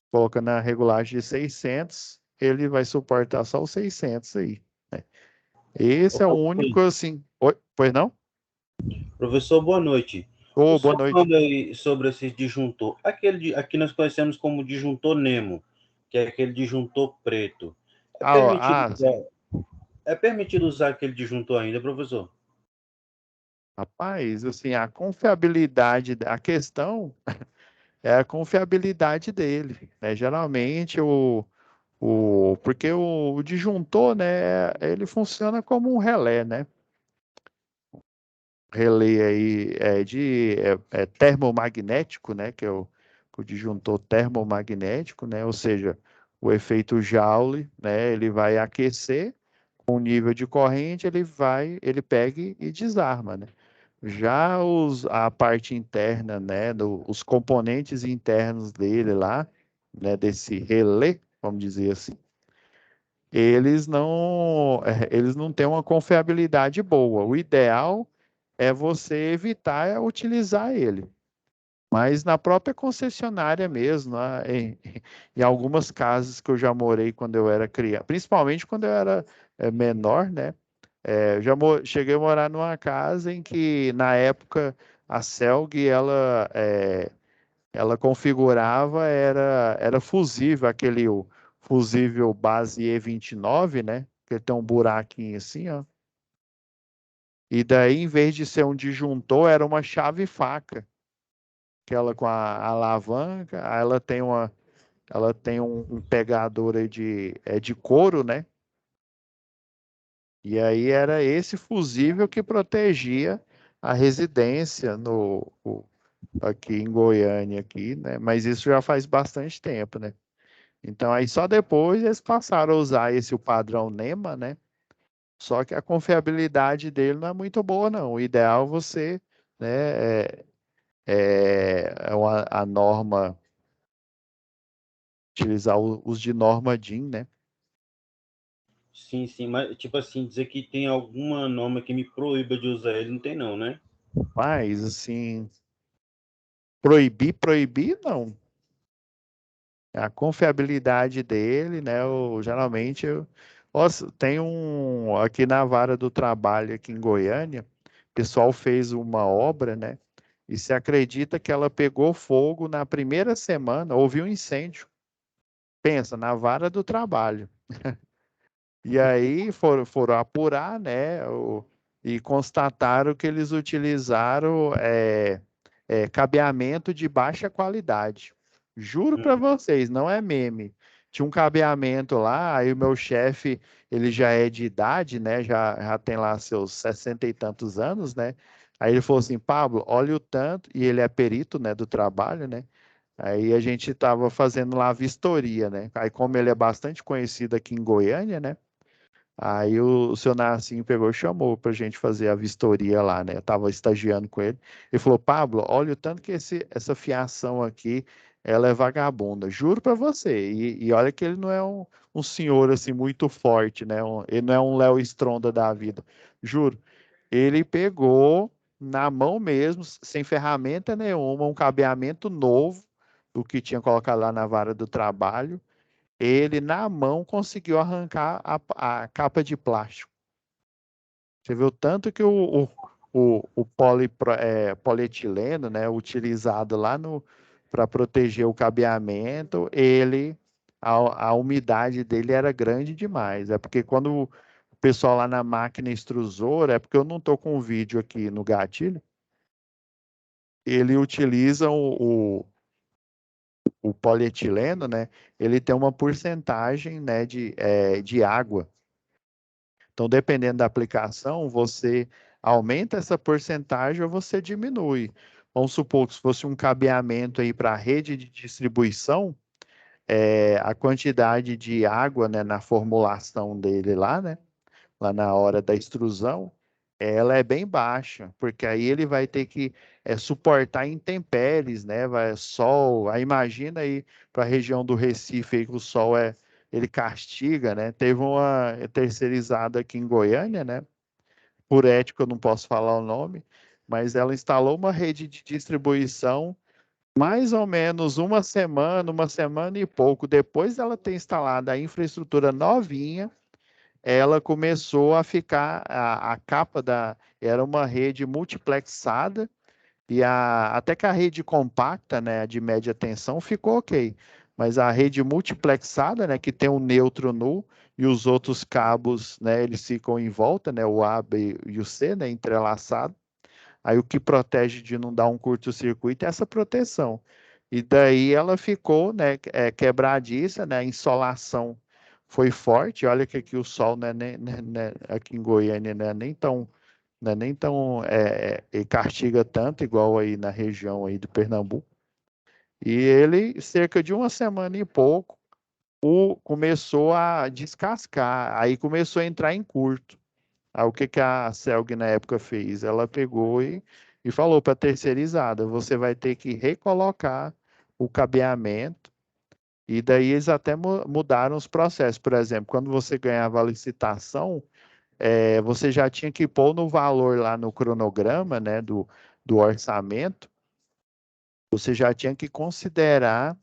Coloca na regulagem de 600, ele vai suportar só os 600 aí, né? Ô, Esse é o professor, único assim. Oi, pois não? professor, boa noite. O Ô, boa senhor noite. falando aí sobre esse disjuntor, aqui nós conhecemos como disjuntor Nemo, que é aquele disjuntor preto. É permitido Sim. usar, é permitido usar aquele disjuntor ainda, professor? Rapaz, assim, a confiabilidade, a questão é a confiabilidade dele, né? Geralmente porque o disjuntor, né, ele funciona como um relé, né? Relé aí é termomagnético, né? Que é o disjuntor termomagnético, né? Ou seja, o efeito Joule, né? Ele vai aquecer com o nível de corrente, ele pega e desarma, né? Já a parte interna, né? Os componentes internos dele lá, né? Desse relé, vamos dizer assim, eles não têm uma confiabilidade boa. O ideal é você evitar utilizar ele. Mas na própria concessionária mesmo, né, em algumas casas que eu já morei quando eu era criança, principalmente quando eu era menor, né? Eu já cheguei a morar numa casa em que, na época, a Celg, ela configurava, era fusível, o fusível base E29, né? Que tem um buraquinho assim, ó. E daí, em vez de ser um disjuntor, era uma chave faca, que ela com a alavanca, aí ela tem um pegador aí de couro, né? E aí era esse fusível que protegia a residência aqui em Goiânia, aqui, né? Mas isso já faz bastante tempo, né? Então aí só depois eles passaram a usar o padrão NEMA, né? Só que a confiabilidade dele não é muito boa, não. O ideal é você, né, a norma, utilizar os de norma DIN, né? Sim, sim, mas tipo assim, dizer que tem alguma norma que me proíba de usar ele, não tem não, né? Mas, assim, proibir, não. A confiabilidade dele, né? Geralmente, nossa, tem aqui na Vara do Trabalho, aqui em Goiânia, o pessoal fez uma obra, né? E se acredita que ela pegou fogo na primeira semana, houve um incêndio. Pensa, na Vara do Trabalho. E aí foram apurar, né? E constataram que eles utilizaram cabeamento de baixa qualidade. Juro para vocês, não é meme. Tinha um cabeamento lá, aí o meu chefe, ele já é de idade, né? Já tem lá seus 60 e tantos anos, né? Aí ele falou assim, Pablo, olha o tanto, e ele é perito, né, do trabalho, né? Aí a gente estava fazendo lá a vistoria, né? Aí como ele é bastante conhecido aqui em Goiânia, né? Aí o seu Narcinho pegou e chamou para a gente fazer a vistoria lá, né? Eu estava estagiando com ele. Ele falou, Pablo, olha o tanto que essa fiação aqui, ela é vagabunda. Juro para você. E olha que ele não é um senhor assim muito forte, né? Ele não é um Léo Stronda da vida. Juro. Ele pegou na mão mesmo, sem ferramenta nenhuma, um cabeamento novo do que tinha colocado lá na vara do trabalho. Ele, na mão, conseguiu arrancar a capa de plástico. Você viu tanto que polietileno, né, utilizado lá para proteger o cabeamento, a umidade dele era grande demais. É porque quando o pessoal lá na máquina extrusora, é porque eu não estou com o vídeo aqui no gatilho, ele utiliza o polietileno, né? Ele tem uma porcentagem, né, de água. Então, dependendo da aplicação, você aumenta essa porcentagem ou você diminui. Vamos supor que se fosse um cabeamento aí para a rede de distribuição, a quantidade de água, né, na formulação dele lá, né, lá na hora da extrusão, ela é bem baixa, porque aí ele vai ter que suportar intempéries, né? Sol. Aí imagina aí para a região do Recife aí, que o sol ele castiga, né? Teve uma terceirizada aqui em Goiânia, né? por ética eu não posso falar o nome, mas ela instalou uma rede de distribuição mais ou menos uma semana e pouco depois dela ter instalado a infraestrutura novinha, ela começou a ficar, a capa era uma rede multiplexada, e até que a rede compacta, né, de média tensão, ficou ok. Mas a rede multiplexada, né, que tem o neutro nu e os outros cabos, né, eles ficam em volta, né, o A, B e o C, né, entrelaçado. Aí o que protege de não dar um curto-circuito é essa proteção. E daí ela ficou, né, quebradiça, né, a insolação foi forte. Olha que aqui o sol, né, aqui em Goiânia, né, nem tão e castiga tanto igual aí na região aí de Pernambuco. E ele, cerca de uma semana e pouco, começou a descascar, aí começou a entrar em curto. Aí o que que a Celg na época fez? Ela pegou e falou para a terceirizada, você vai ter que recolocar o cabeamento, e daí eles até mudaram os processos. Por exemplo, quando você ganhava a licitação, você já tinha que pôr no valor lá no cronograma, né, do orçamento, você já tinha que considerar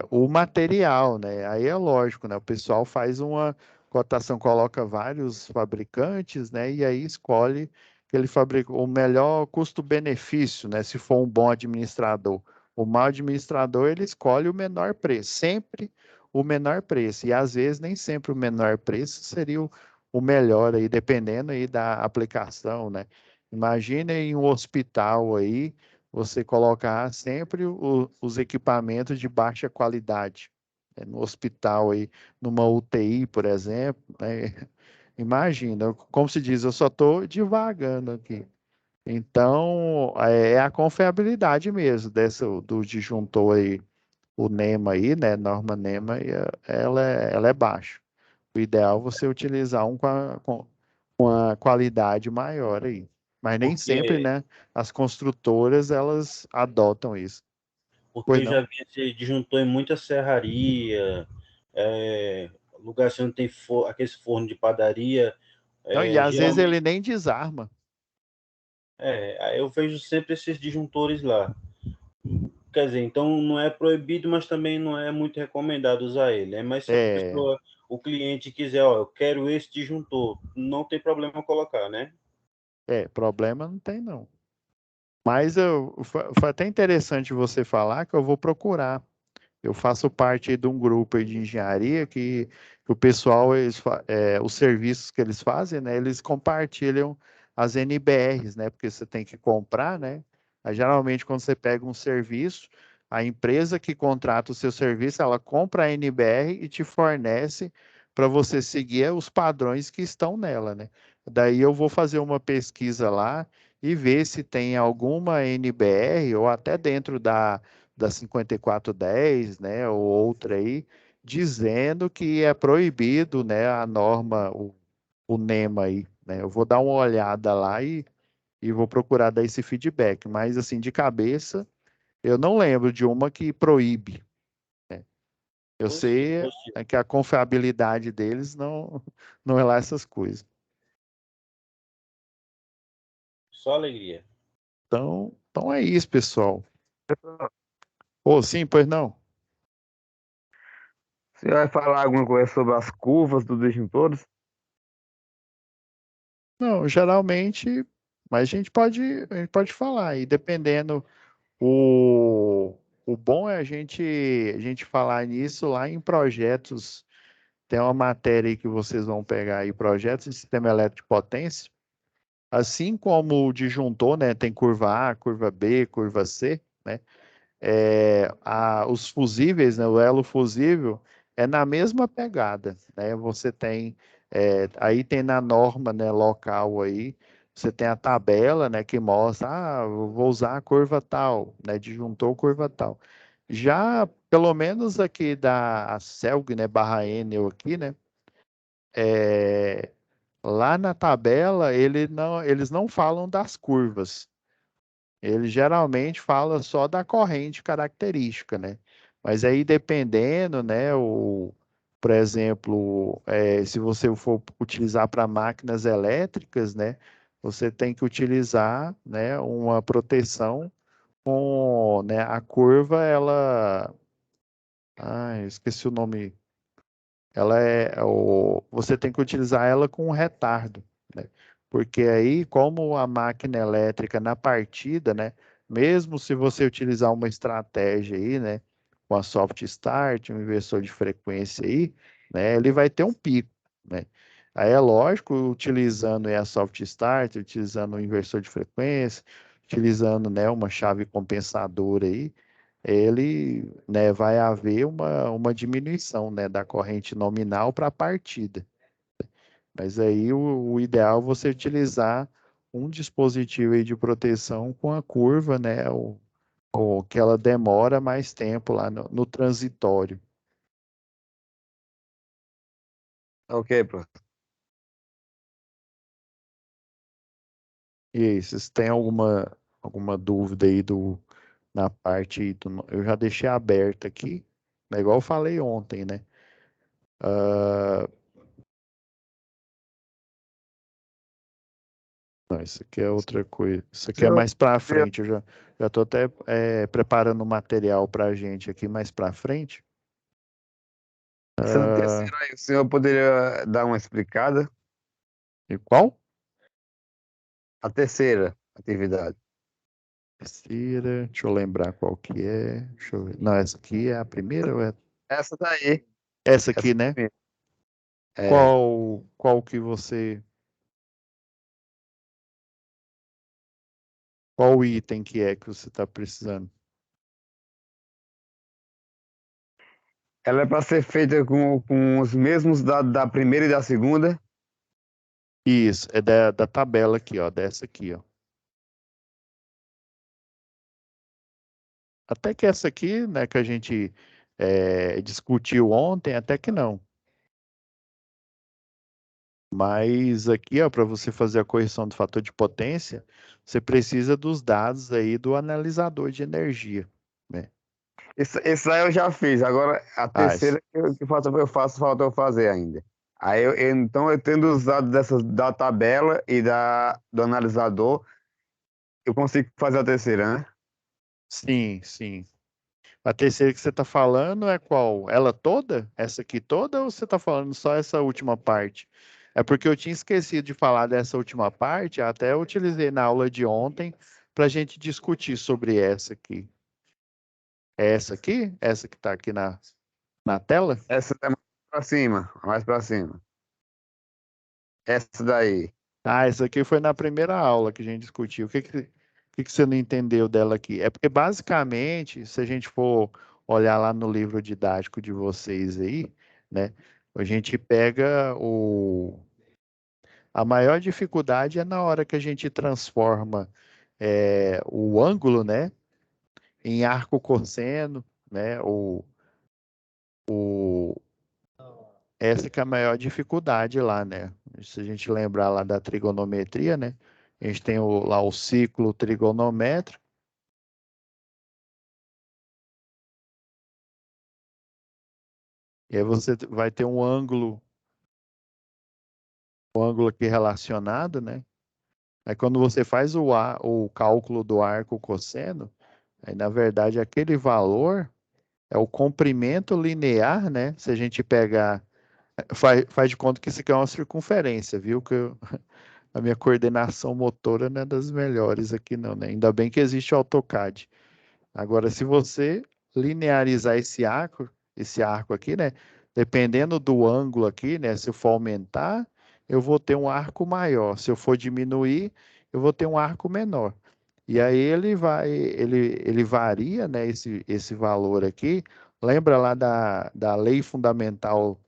o material, né? Aí é lógico, né? O pessoal faz uma cotação, coloca vários fabricantes, né? E aí escolhe aquele fabrica o melhor custo-benefício, né? Se for um bom administrador. O mau administrador, ele escolhe o menor preço, sempre o menor preço. E às vezes nem sempre o menor preço seria o melhor aí, dependendo aí da aplicação, né? Imagina em um hospital aí, você colocar sempre os equipamentos de baixa qualidade, né, no hospital aí, numa UTI, por exemplo, né? Imagina, como se diz, eu só estou divagando aqui. Então, é a confiabilidade mesmo do disjuntor aí, o NEMA aí, né? Norma NEMA, ela é baixa. O ideal é você utilizar um com a qualidade maior aí. Mas nem sempre, Porque, né? As construtoras, elas adotam isso. porque Pois eu já não? vi esse disjuntor em muita serraria, lugar assim onde tem aquele forno de padaria. Não, e às vezes ele Geralmente, nem desarma. aí eu vejo sempre esses disjuntores lá. Quer dizer, então não é proibido, mas também não é muito recomendado usar ele. É mais se a É, pessoa, o cliente quiser, ó, eu quero esse disjuntor, não tem problema colocar, né? problema não tem não. Mas foi até interessante você falar que eu vou procurar. Eu faço parte de um grupo aí de engenharia que o pessoal, os serviços que eles fazem, né? Eles compartilham as NBRs, né? Porque você tem que comprar, né? Aí, geralmente, quando você pega um serviço, a empresa que contrata o seu serviço, ela compra a NBR e te fornece para você seguir os padrões que estão nela, né? Daí eu vou fazer uma pesquisa lá e ver se tem alguma NBR ou até dentro da 5410, né, ou outra aí, dizendo que é proibido, né, a norma, o NEMA aí, né? Eu vou dar uma olhada lá e vou procurar dar esse feedback, mas assim, de cabeça, eu não lembro de uma que proíbe. Eu Oxe, sei oxe, que a confiabilidade deles não é lá essas coisas. só alegria. Então é isso, pessoal. Ou sim, pois não? Você vai falar alguma coisa sobre as curvas dos disjuntores? Não, geralmente, mas a gente pode falar, e dependendo. O, o bom é a gente falar nisso lá em projetos. Tem uma matéria aí que vocês vão pegar aí, projetos de sistema elétrico de potência. Assim como o disjuntor, né? Tem curva A, curva B, curva C, né? Os fusíveis, né, o elo fusível é na mesma pegada, né? Você tem, aí tem na norma, né, local aí, você tem a tabela, né, que mostra, eu vou usar a curva tal, né, disjuntor curva tal. Já, pelo menos aqui da Celg, né, barra Enel aqui, né, é, lá na tabela eles não falam das curvas. Ele geralmente fala só da corrente característica, né? Mas aí dependendo, né, Por exemplo, se você for utilizar para máquinas elétricas, né, você tem que utilizar, né, uma proteção com, né, a curva, ela, esqueci o nome, você tem que utilizar ela com um retardo, né? Porque aí, como a máquina elétrica na partida, né, mesmo se você utilizar uma estratégia aí, né, com a soft start, um inversor de frequência aí, né, ele vai ter um pico, né? Aí é lógico, utilizando aí a soft start, utilizando o inversor de frequência, utilizando, né, uma chave compensadora aí, ele, né, vai haver uma diminuição, né, da corrente nominal para a partida. Mas aí o ideal é você utilizar um dispositivo aí de proteção com a curva, né, ou que ela demora mais tempo lá no transitório. Ok, professor. E aí, vocês têm alguma dúvida aí na parte aí eu já deixei aberto aqui, né, igual eu falei ontem, né? Ah, não, isso aqui é outra coisa. Isso aqui é Senhor, mais para frente. Eu já estou até preparando o material para a gente aqui mais para frente. essa Ah, terceira aí, o senhor poderia dar uma explicada? e qual? A terceira atividade. Terceira, deixa eu lembrar qual que é. Deixa eu ver. Não, essa aqui é a primeira ou é Essa daí. essa Essa aqui, né? mesmo. É. Qual que você. Qual item que é que você está precisando? Ela é para ser feita com os mesmos da primeira e da segunda. Isso, é da tabela aqui, ó, dessa aqui, ó. Até que essa aqui, né, que a gente discutiu ontem, até que não. Mas aqui, ó, para você fazer a correção do fator de potência, você precisa dos dados aí do analisador de energia, né? Esse aí eu já fiz. Agora, a Ah, isso- terceira que falta eu fazer ainda. Aí, então, eu tendo os dados da tabela e do analisador, eu consigo fazer a terceira, né? sim, sim. A terceira que você está falando é qual? Ela toda? Essa aqui toda ou você está falando só essa última parte? É porque eu tinha esquecido de falar dessa última parte, até eu utilizei na aula de ontem para a gente discutir sobre essa aqui. É essa aqui? Essa que está aqui na tela? Essa é mais pra cima, mais pra cima. Essa daí. Ah, essa aqui foi na primeira aula que a gente discutiu. O que que você não entendeu dela aqui? É porque, basicamente, se a gente for olhar lá no livro didático de vocês aí, né, a gente pega a maior dificuldade é na hora que a gente transforma o ângulo, né, em arco cosseno, né, o, essa que é a maior dificuldade lá, né? Se a gente lembrar lá da trigonometria, né? A gente tem lá o ciclo trigonométrico, e aí você vai ter um ângulo aqui relacionado, né? Aí quando você faz o cálculo do arco cosseno, aí na verdade aquele valor é o comprimento linear, né? Se a gente pegar, faz de conta que isso aqui é uma circunferência, viu? A minha coordenação motora não é das melhores aqui não, né? Ainda bem que existe o AutoCAD. Agora, se você linearizar esse arco aqui, né? Dependendo do ângulo aqui, né? Se eu for aumentar, eu vou ter um arco maior. Se eu for diminuir, eu vou ter um arco menor. E aí ele varia, né? Esse valor aqui. Lembra lá da lei fundamental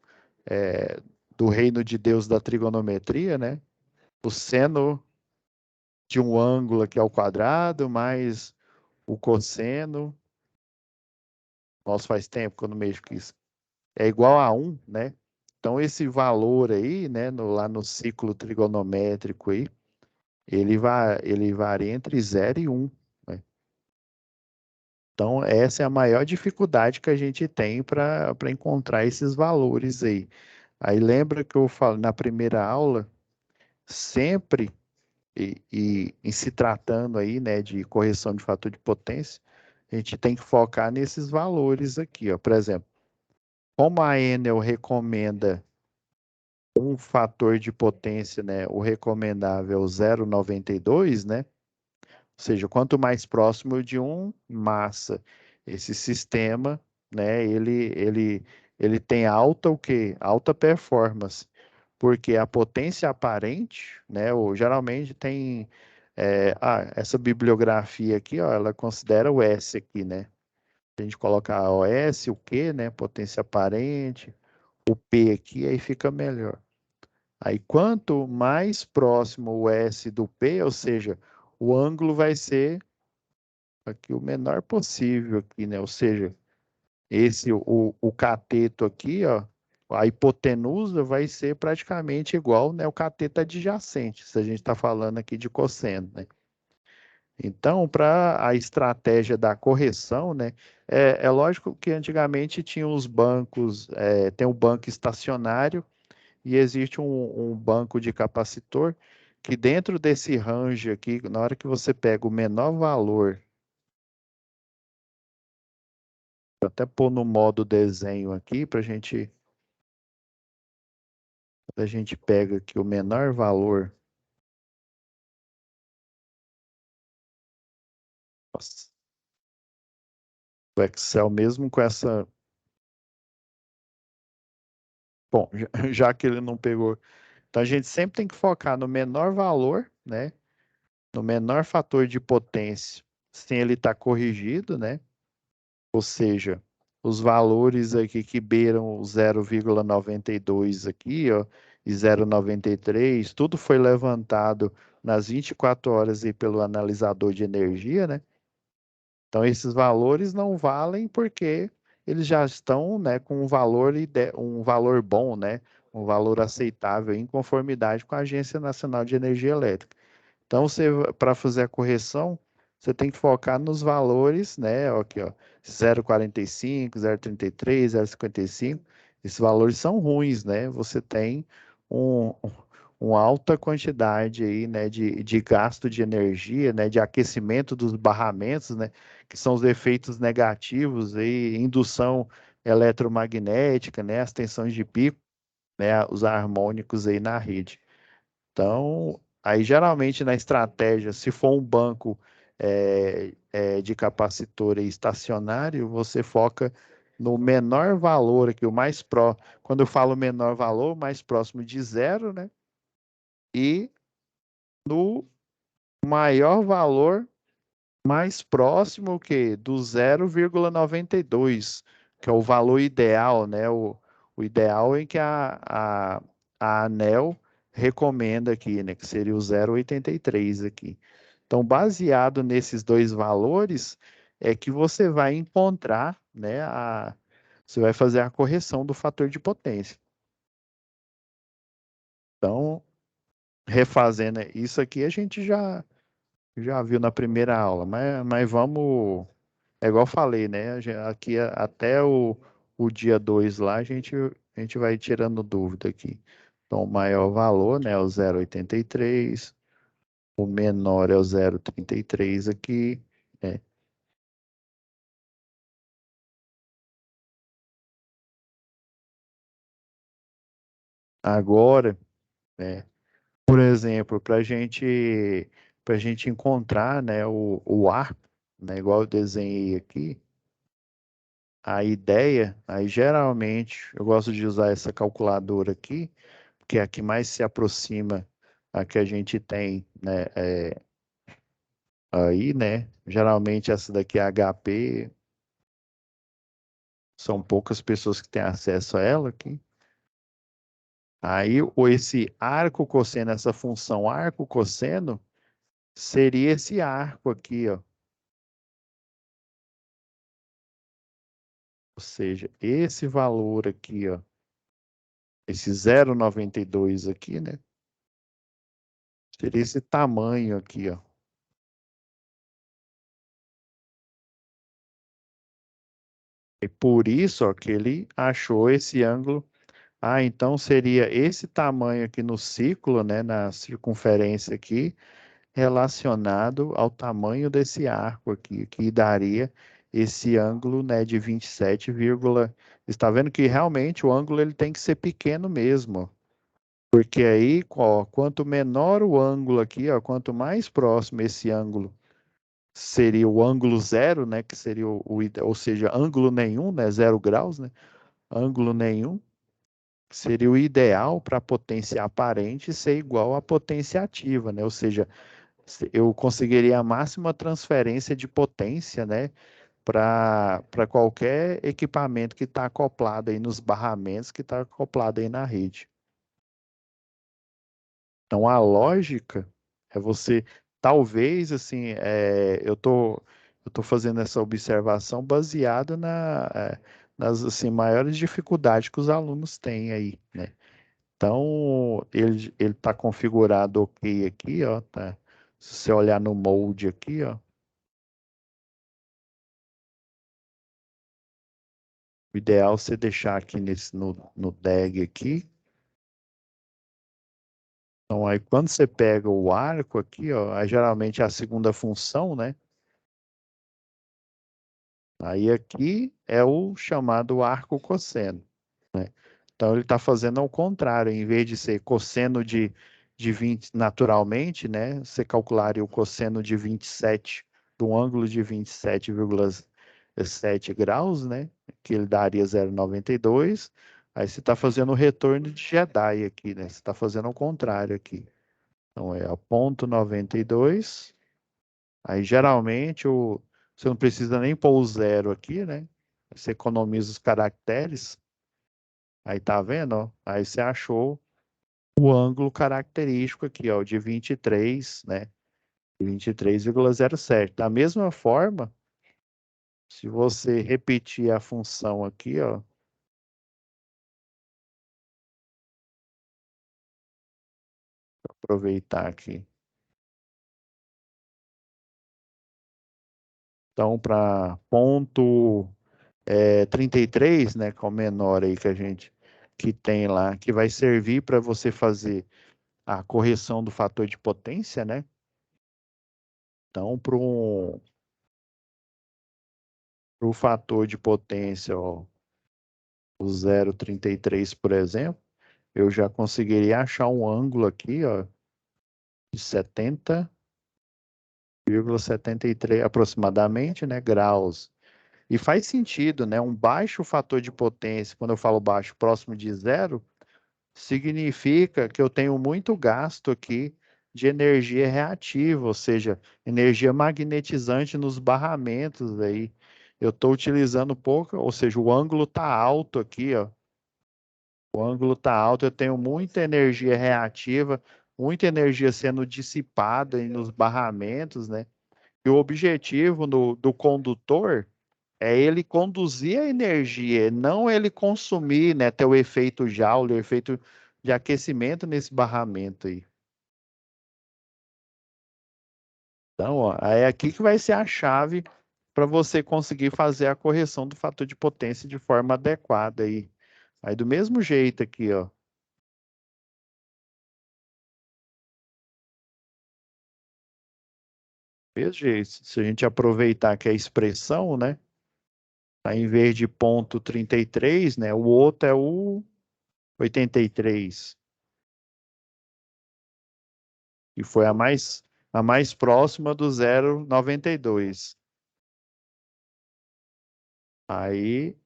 do reino de Deus da trigonometria, né? O seno de um ângulo aqui ao quadrado, mais o cosseno. Nossa, faz tempo que eu não mexo com isso. É igual a 1, né? Então, esse valor aí, né, lá no ciclo trigonométrico aí, ele varia entre 0 e 1, né? Então, essa é a maior dificuldade que a gente tem para encontrar esses valores aí. Aí lembra que eu falo na primeira aula, sempre e em se tratando aí, né, de correção de fator de potência, a gente tem que focar nesses valores aqui, ó. Por exemplo, como a Enel recomenda um fator de potência, né, o recomendável 0,92, né? Ou seja, quanto mais próximo de um, massa. Esse sistema, né, ele tem alta o quê? Alta performance, porque a potência aparente, né, ou geralmente tem essa bibliografia aqui, ó, ela considera o S aqui, né? A gente coloca a OS, o Q, né, potência aparente, o P aqui, aí fica melhor. Aí, quanto mais próximo o S do P, ou seja, o ângulo vai ser aqui o menor possível aqui, né? Ou seja, o cateto aqui, ó, a hipotenusa vai ser praticamente igual, né, o cateto adjacente, se a gente está falando aqui de cosseno, né? Então, para a estratégia da correção, né, é lógico que antigamente tinha os bancos, tem o banco estacionário e existe um banco de capacitor que dentro desse range aqui, na hora que você pega o menor valor, vou até pôr no modo desenho aqui para a gente pega aqui o menor valor. Nossa, o Excel mesmo com essa. Bom, já que ele não pegou. Então a gente sempre tem que focar no menor valor, né? No menor fator de potência, sem ele estar corrigido, né? Ou seja, os valores aqui que beiram o 0,92 aqui, ó, e 0,93, tudo foi levantado nas 24 horas aí pelo analisador de energia, né? Então esses valores não valem porque eles já estão, né, com um valor bom, né? Um valor aceitável em conformidade com a Agência Nacional de Energia Elétrica. Então, para fazer a correção, você tem que focar nos valores, né? Aqui, ó, 0,45, 0,33, 0,55. Esses valores são ruins, né? Você tem um, uma alta quantidade aí, né, de gasto de energia, né, de aquecimento dos barramentos, né, que são os efeitos negativos aí, indução eletromagnética, né, as tensões de pico, né, os harmônicos aí na rede. Então, aí geralmente na estratégia, se for um banco de capacitor aí estacionário, você foca no menor valor aqui, o mais quando eu falo menor valor, mais próximo de zero, né? E no maior valor mais próximo que do 0,92, que é o valor ideal, né? O ideal em que a ANEEL recomenda aqui, né? Que seria o 0,83 aqui. Então, baseado nesses dois valores, é que você vai encontrar, né? Você vai fazer a correção do fator de potência. Então, refazendo isso aqui, a gente já viu na primeira aula, mas vamos. É igual eu falei, né? Aqui até o dia 2 lá, a gente vai tirando dúvida aqui. Então, o maior valor, né, é o 0,83, o menor é o 0,33 aqui, né? Agora, né, por exemplo, para gente encontrar, né, o arco, né, igual eu desenhei aqui, a ideia, aí geralmente eu gosto de usar essa calculadora aqui, que é a que mais se aproxima a que a gente tem, né, aí, né? Geralmente essa daqui é HP, são poucas pessoas que têm acesso a ela aqui. Aí, ou esse arco cosseno, essa função arco cosseno, seria esse arco aqui, ó. Ou seja, esse valor aqui, ó, esse 0,92 aqui, né? Seria esse tamanho aqui, ó. E por isso, ó, que ele achou esse ângulo. Ah, então seria esse tamanho aqui no ciclo, né, na circunferência aqui, relacionado ao tamanho desse arco aqui, que daria esse ângulo, né, de 27, está vendo que realmente o ângulo ele tem que ser pequeno mesmo, porque aí, ó, quanto menor o ângulo aqui, ó, quanto mais próximo esse ângulo seria o ângulo zero, né, que seria ou seja, ângulo nenhum, né, 0 graus, né, ângulo nenhum, seria o ideal para a potência aparente ser igual à potência ativa, né, ou seja, eu conseguiria a máxima transferência de potência, né, para qualquer equipamento que está acoplado aí nos barramentos que está acoplado aí na rede. Então, a lógica é você, talvez, assim, eu tô fazendo essa observação baseada nas, assim, maiores dificuldades que os alunos têm aí, né? Então, ele está configurado ok aqui, ó, tá? Se você olhar no molde aqui, ó, o ideal é você deixar aqui no DAG aqui. Então, aí quando você pega o arco aqui, ó, aí geralmente é a segunda função, né? Aí aqui é o chamado arco cosseno, né? Então ele está fazendo ao contrário, em vez de ser cosseno de 20 naturalmente, né? Você calcularia o cosseno de 27, do ângulo de 27,7 graus, né? Que ele daria 0,92. Aí você está fazendo o retorno de Jedi aqui, né? Você está fazendo ao contrário aqui. Então é a ponto 92. Aí geralmente você não precisa nem pôr o zero aqui, né? Você economiza os caracteres. Aí tá vendo, ó? Aí você achou o ângulo característico aqui, ó, de 23, né? 23,07. Da mesma forma, se você repetir a função aqui, ó, aproveitar aqui. Então, para ponto 33, né, que é o menor aí que tem lá, que vai servir para você fazer a correção do fator de potência, né? Então, para o fator de potência, ó, o 0,33, por exemplo, eu já conseguiria achar um ângulo aqui, ó, de 70,73 aproximadamente, né, graus. E faz sentido, né? Um baixo fator de potência, quando eu falo baixo, próximo de zero, significa que eu tenho muito gasto aqui de energia reativa, ou seja, energia magnetizante nos barramentos aí. Eu estou utilizando pouco, ou seja, o ângulo está alto aqui, ó. O ângulo está alto, eu tenho muita energia reativa, muita energia sendo dissipada aí nos barramentos, né? E o objetivo do condutor é ele conduzir a energia, não ele consumir, né? Ter o efeito Joule, o efeito de aquecimento nesse barramento aí. Então, ó, é aqui que vai ser a chave para você conseguir fazer a correção do fator de potência de forma adequada aí. Aí do mesmo jeito aqui, ó. Mesmo jeito, se a gente aproveitar que é a expressão, né? Aí, em vez de ponto 33, né? O outro é o 83, que foi a mais próxima do 0,92. Aí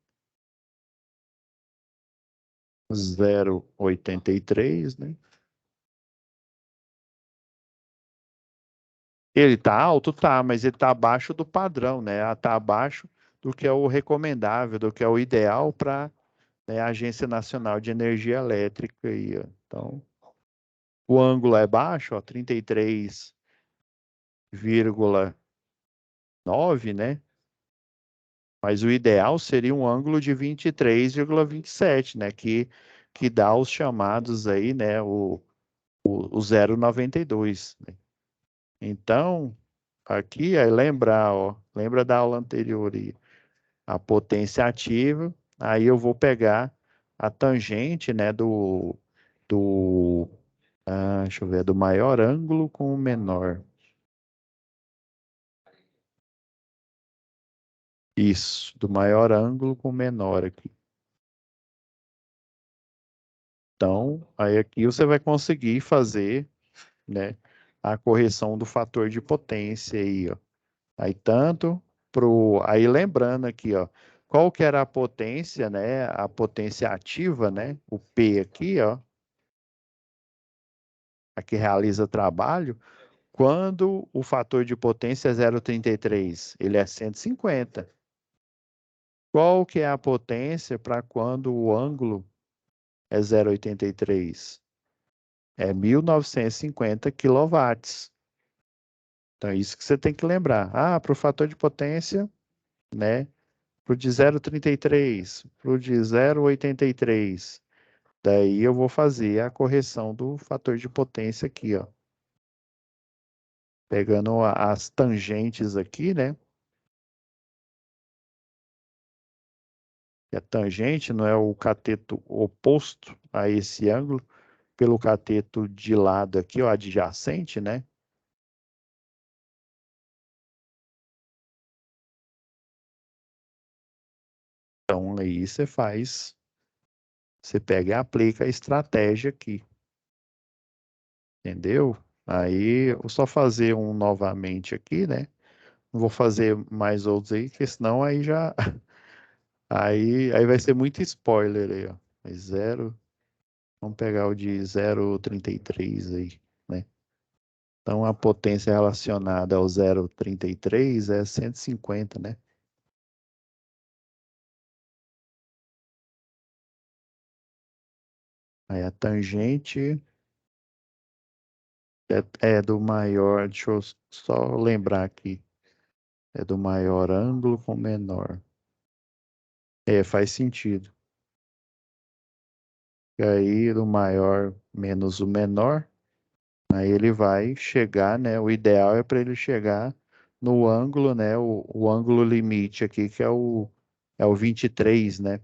0,83, né? Ele tá alto, tá, mas ele tá abaixo do padrão, né? Tá abaixo do que é o recomendável, do que é o ideal para, né, a Agência Nacional de Energia Elétrica aí, ó. Então, o ângulo é baixo, ó, 33,9, né? Mas o ideal seria um ângulo de 23,27, né? Que dá os chamados aí, né? O 0,92, né? Então, aqui é lembrar, ó, lembra da aula anterior aí. a potência ativa, aí eu vou pegar a tangente, né, deixa eu ver, do maior ângulo com o menor. Isso, do maior ângulo com o menor aqui. Então, aí aqui você vai conseguir fazer, né, a correção do fator de potência aí, ó. Aí tanto aí lembrando aqui, ó, qual que era a potência, né, a potência ativa, né, o P aqui, ó, a que realiza trabalho, quando o fator de potência é 0,33, ele é 150. Qual que é a potência para quando o ângulo é 0,83? É 1950 quilowatts. Então, é isso que você tem que lembrar. Ah, para o fator de potência, né? Para o de 0,33, para o de 0,83. Daí eu vou fazer a correção do fator de potência aqui, ó. Pegando as tangentes aqui, né? E a tangente não é o cateto oposto a esse ângulo, pelo cateto de lado aqui, ó, adjacente, né? Então aí você pega e aplica a estratégia aqui, entendeu? Aí eu vou só fazer um novamente aqui, né? Não vou fazer mais outros aí, porque senão aí já aí vai ser muito spoiler aí, ó. Mas vamos pegar o de 0,33 aí, né? Então a potência relacionada ao 0,33 é 150, né? Aí a tangente é do maior, deixa eu só lembrar aqui, é do maior ângulo com menor. É, faz sentido. E aí do maior menos o menor, aí ele vai chegar, né? O ideal é para ele chegar no ângulo, né? O ângulo limite aqui, que é o 23, né?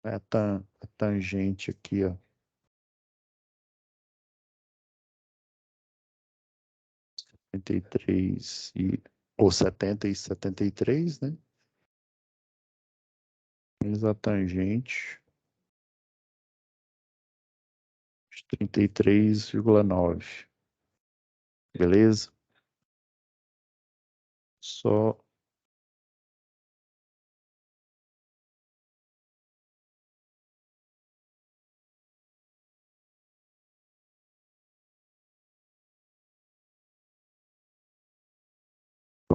É a tangente aqui, ó. 73 ou 70 e 73, né? Menos a tangente de 33,9. Beleza? Só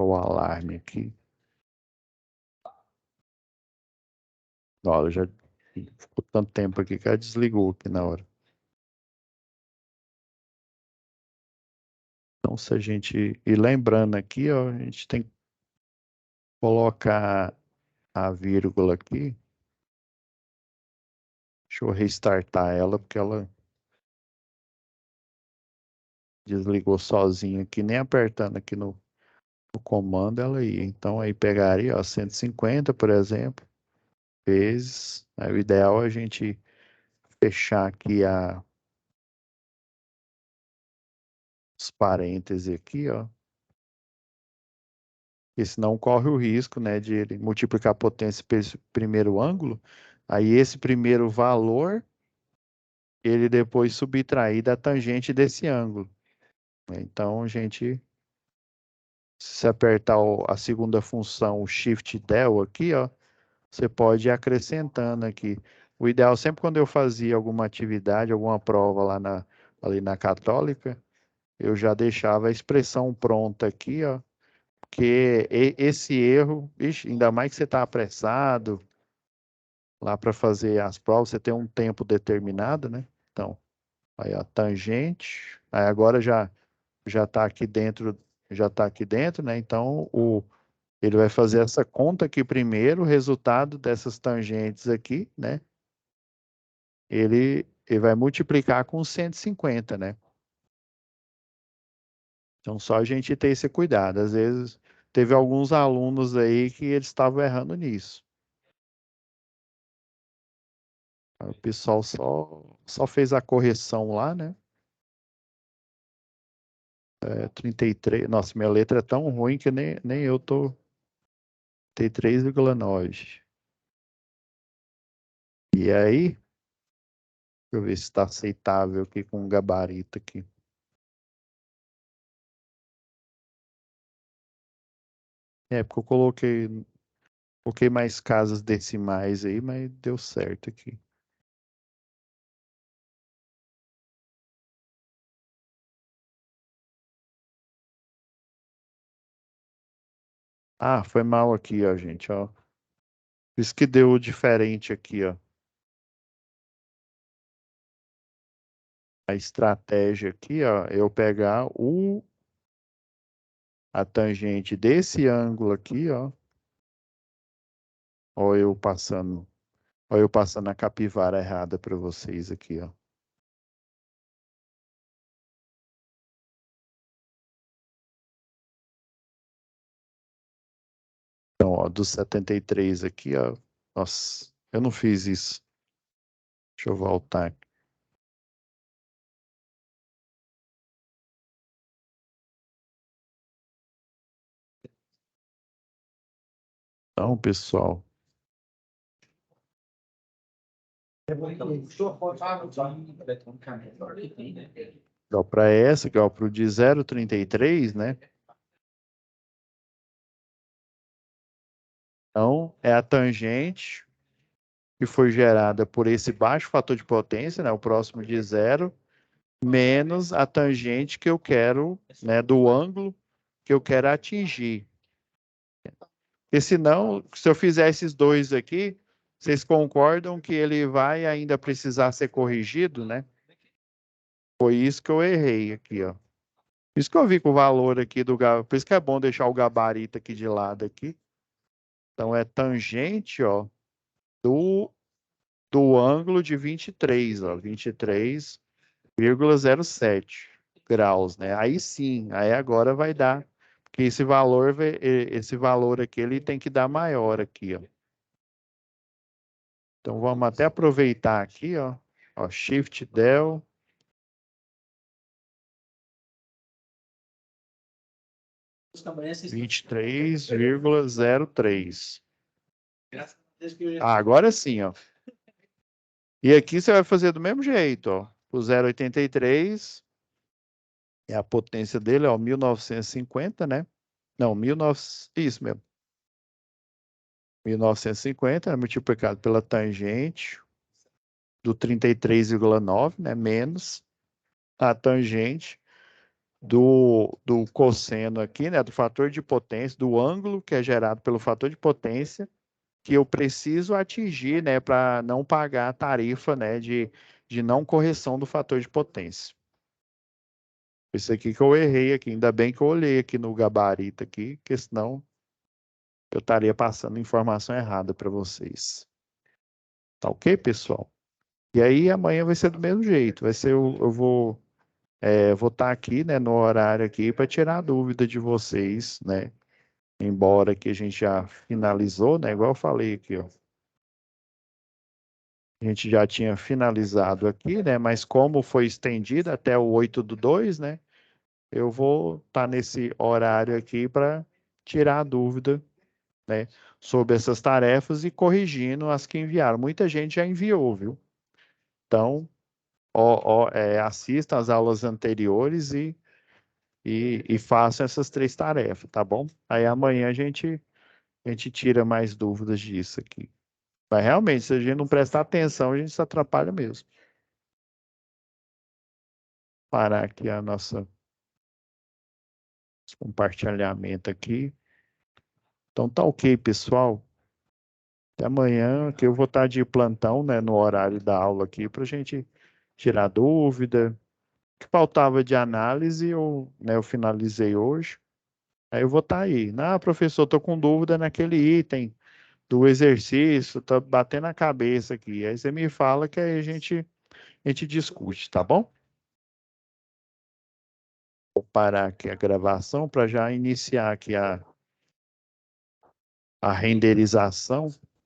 o alarme aqui. Olha, já ficou tanto tempo aqui que ela desligou aqui na hora. Então, se a gente ir lembrando aqui, ó, a gente tem que colocar a vírgula aqui. Deixa eu restartar ela, porque ela desligou sozinha aqui, nem apertando aqui no comando ela ia. Então, aí pegaria, ó, 150, por exemplo, vezes. Aí o ideal é a gente fechar aqui os parênteses aqui, ó. Porque senão corre o risco, né, de ele multiplicar a potência pelo esse primeiro ângulo. Aí esse primeiro valor, ele depois subtrair da tangente desse ângulo, né? Então, a gente, se apertar a segunda função, o Shift Del aqui, ó, você pode ir acrescentando aqui. O ideal, sempre quando eu fazia alguma atividade, alguma prova ali na Católica, eu já deixava a expressão pronta aqui, ó, porque esse erro, ixi, ainda mais que você está apressado lá para fazer as provas, você tem um tempo determinado, né? Então, aí a tangente, aí agora já está aqui dentro, né? Então, ele vai fazer essa conta aqui primeiro, o resultado dessas tangentes aqui, né? Ele vai multiplicar com 150, né? Então, só a gente ter esse cuidado. Às vezes, teve alguns alunos aí que eles estavam errando nisso. O pessoal só fez a correção lá, né? 33. Nossa, minha letra é tão ruim que nem eu tô. 33,9. E aí, deixa eu ver se está aceitável aqui com o gabarito aqui. É, porque eu coloquei mais casas decimais aí, mas deu certo aqui. Ah, foi mal aqui, ó, gente, ó. Isso que deu diferente aqui, ó. A estratégia aqui, ó, eu pegar a tangente desse ângulo aqui, ó. Ó eu passando a capivara errada para vocês aqui, ó. Então, ó, do 73 aqui, ó. Nossa, eu não fiz isso. Deixa eu voltar. Então, pessoal, ó, para essa, que ó, para o de 0,33, né? Então, é a tangente que foi gerada por esse baixo fator de potência, né? O próximo de zero, menos a tangente que eu quero, né? Do ângulo que eu quero atingir. Porque senão, se eu fizer esses dois aqui, vocês concordam que ele vai ainda precisar ser corrigido, né? Foi isso que eu errei aqui, ó. Por isso que eu vi com o valor aqui por isso que é bom deixar o gabarito aqui de lado aqui. Então é tangente, ó, do ângulo de 23, ó, 23,07 graus, né? Aí sim, aí agora vai dar, porque esse valor aqui ele tem que dar maior aqui, ó. Então vamos até aproveitar aqui, ó, Shift Del 23,03. Ah, agora sim, ó. E aqui você vai fazer do mesmo jeito, ó. O 0,83 é a potência dele, ó, 1950, né? Não, 1900, isso mesmo. 1950, né, multiplicado pela tangente do 33,9, né? Menos a tangente do cosseno aqui, né? Do fator de potência, do ângulo que é gerado pelo fator de potência que eu preciso atingir, né? Para não pagar a tarifa, né? De não correção do fator de potência. Isso aqui que eu errei aqui. Ainda bem que eu olhei aqui no gabarito aqui, porque senão eu estaria passando informação errada para vocês. Tá ok, pessoal? E aí amanhã vai ser do mesmo jeito. Vai ser eu vou estar aqui, né, no horário aqui para tirar a dúvida de vocês, né? Embora que a gente já finalizou, né? Igual eu falei aqui, ó. A gente já tinha finalizado aqui, né? Mas como foi estendido até o 8/2, né? Eu vou estar nesse horário aqui para tirar a dúvida, né, sobre essas tarefas e corrigindo as que enviaram. Muita gente já enviou, viu? Então, assistam as aulas anteriores e façam essas 3 tarefas, tá bom? Aí amanhã a gente tira mais dúvidas disso aqui. Mas realmente, se a gente não prestar atenção, a gente se atrapalha mesmo. Parar aqui a nossa compartilhamento aqui. Então tá ok, pessoal. Até amanhã, que eu vou estar de plantão, né, no horário da aula aqui, para a gente tirar dúvida. O que faltava de análise, eu finalizei hoje. Aí eu vou estar aí. Ah, professor, estou com dúvida naquele item do exercício, tá batendo a cabeça aqui. Aí você me fala que aí a gente discute, tá bom? Vou parar aqui a gravação para já iniciar aqui a renderização.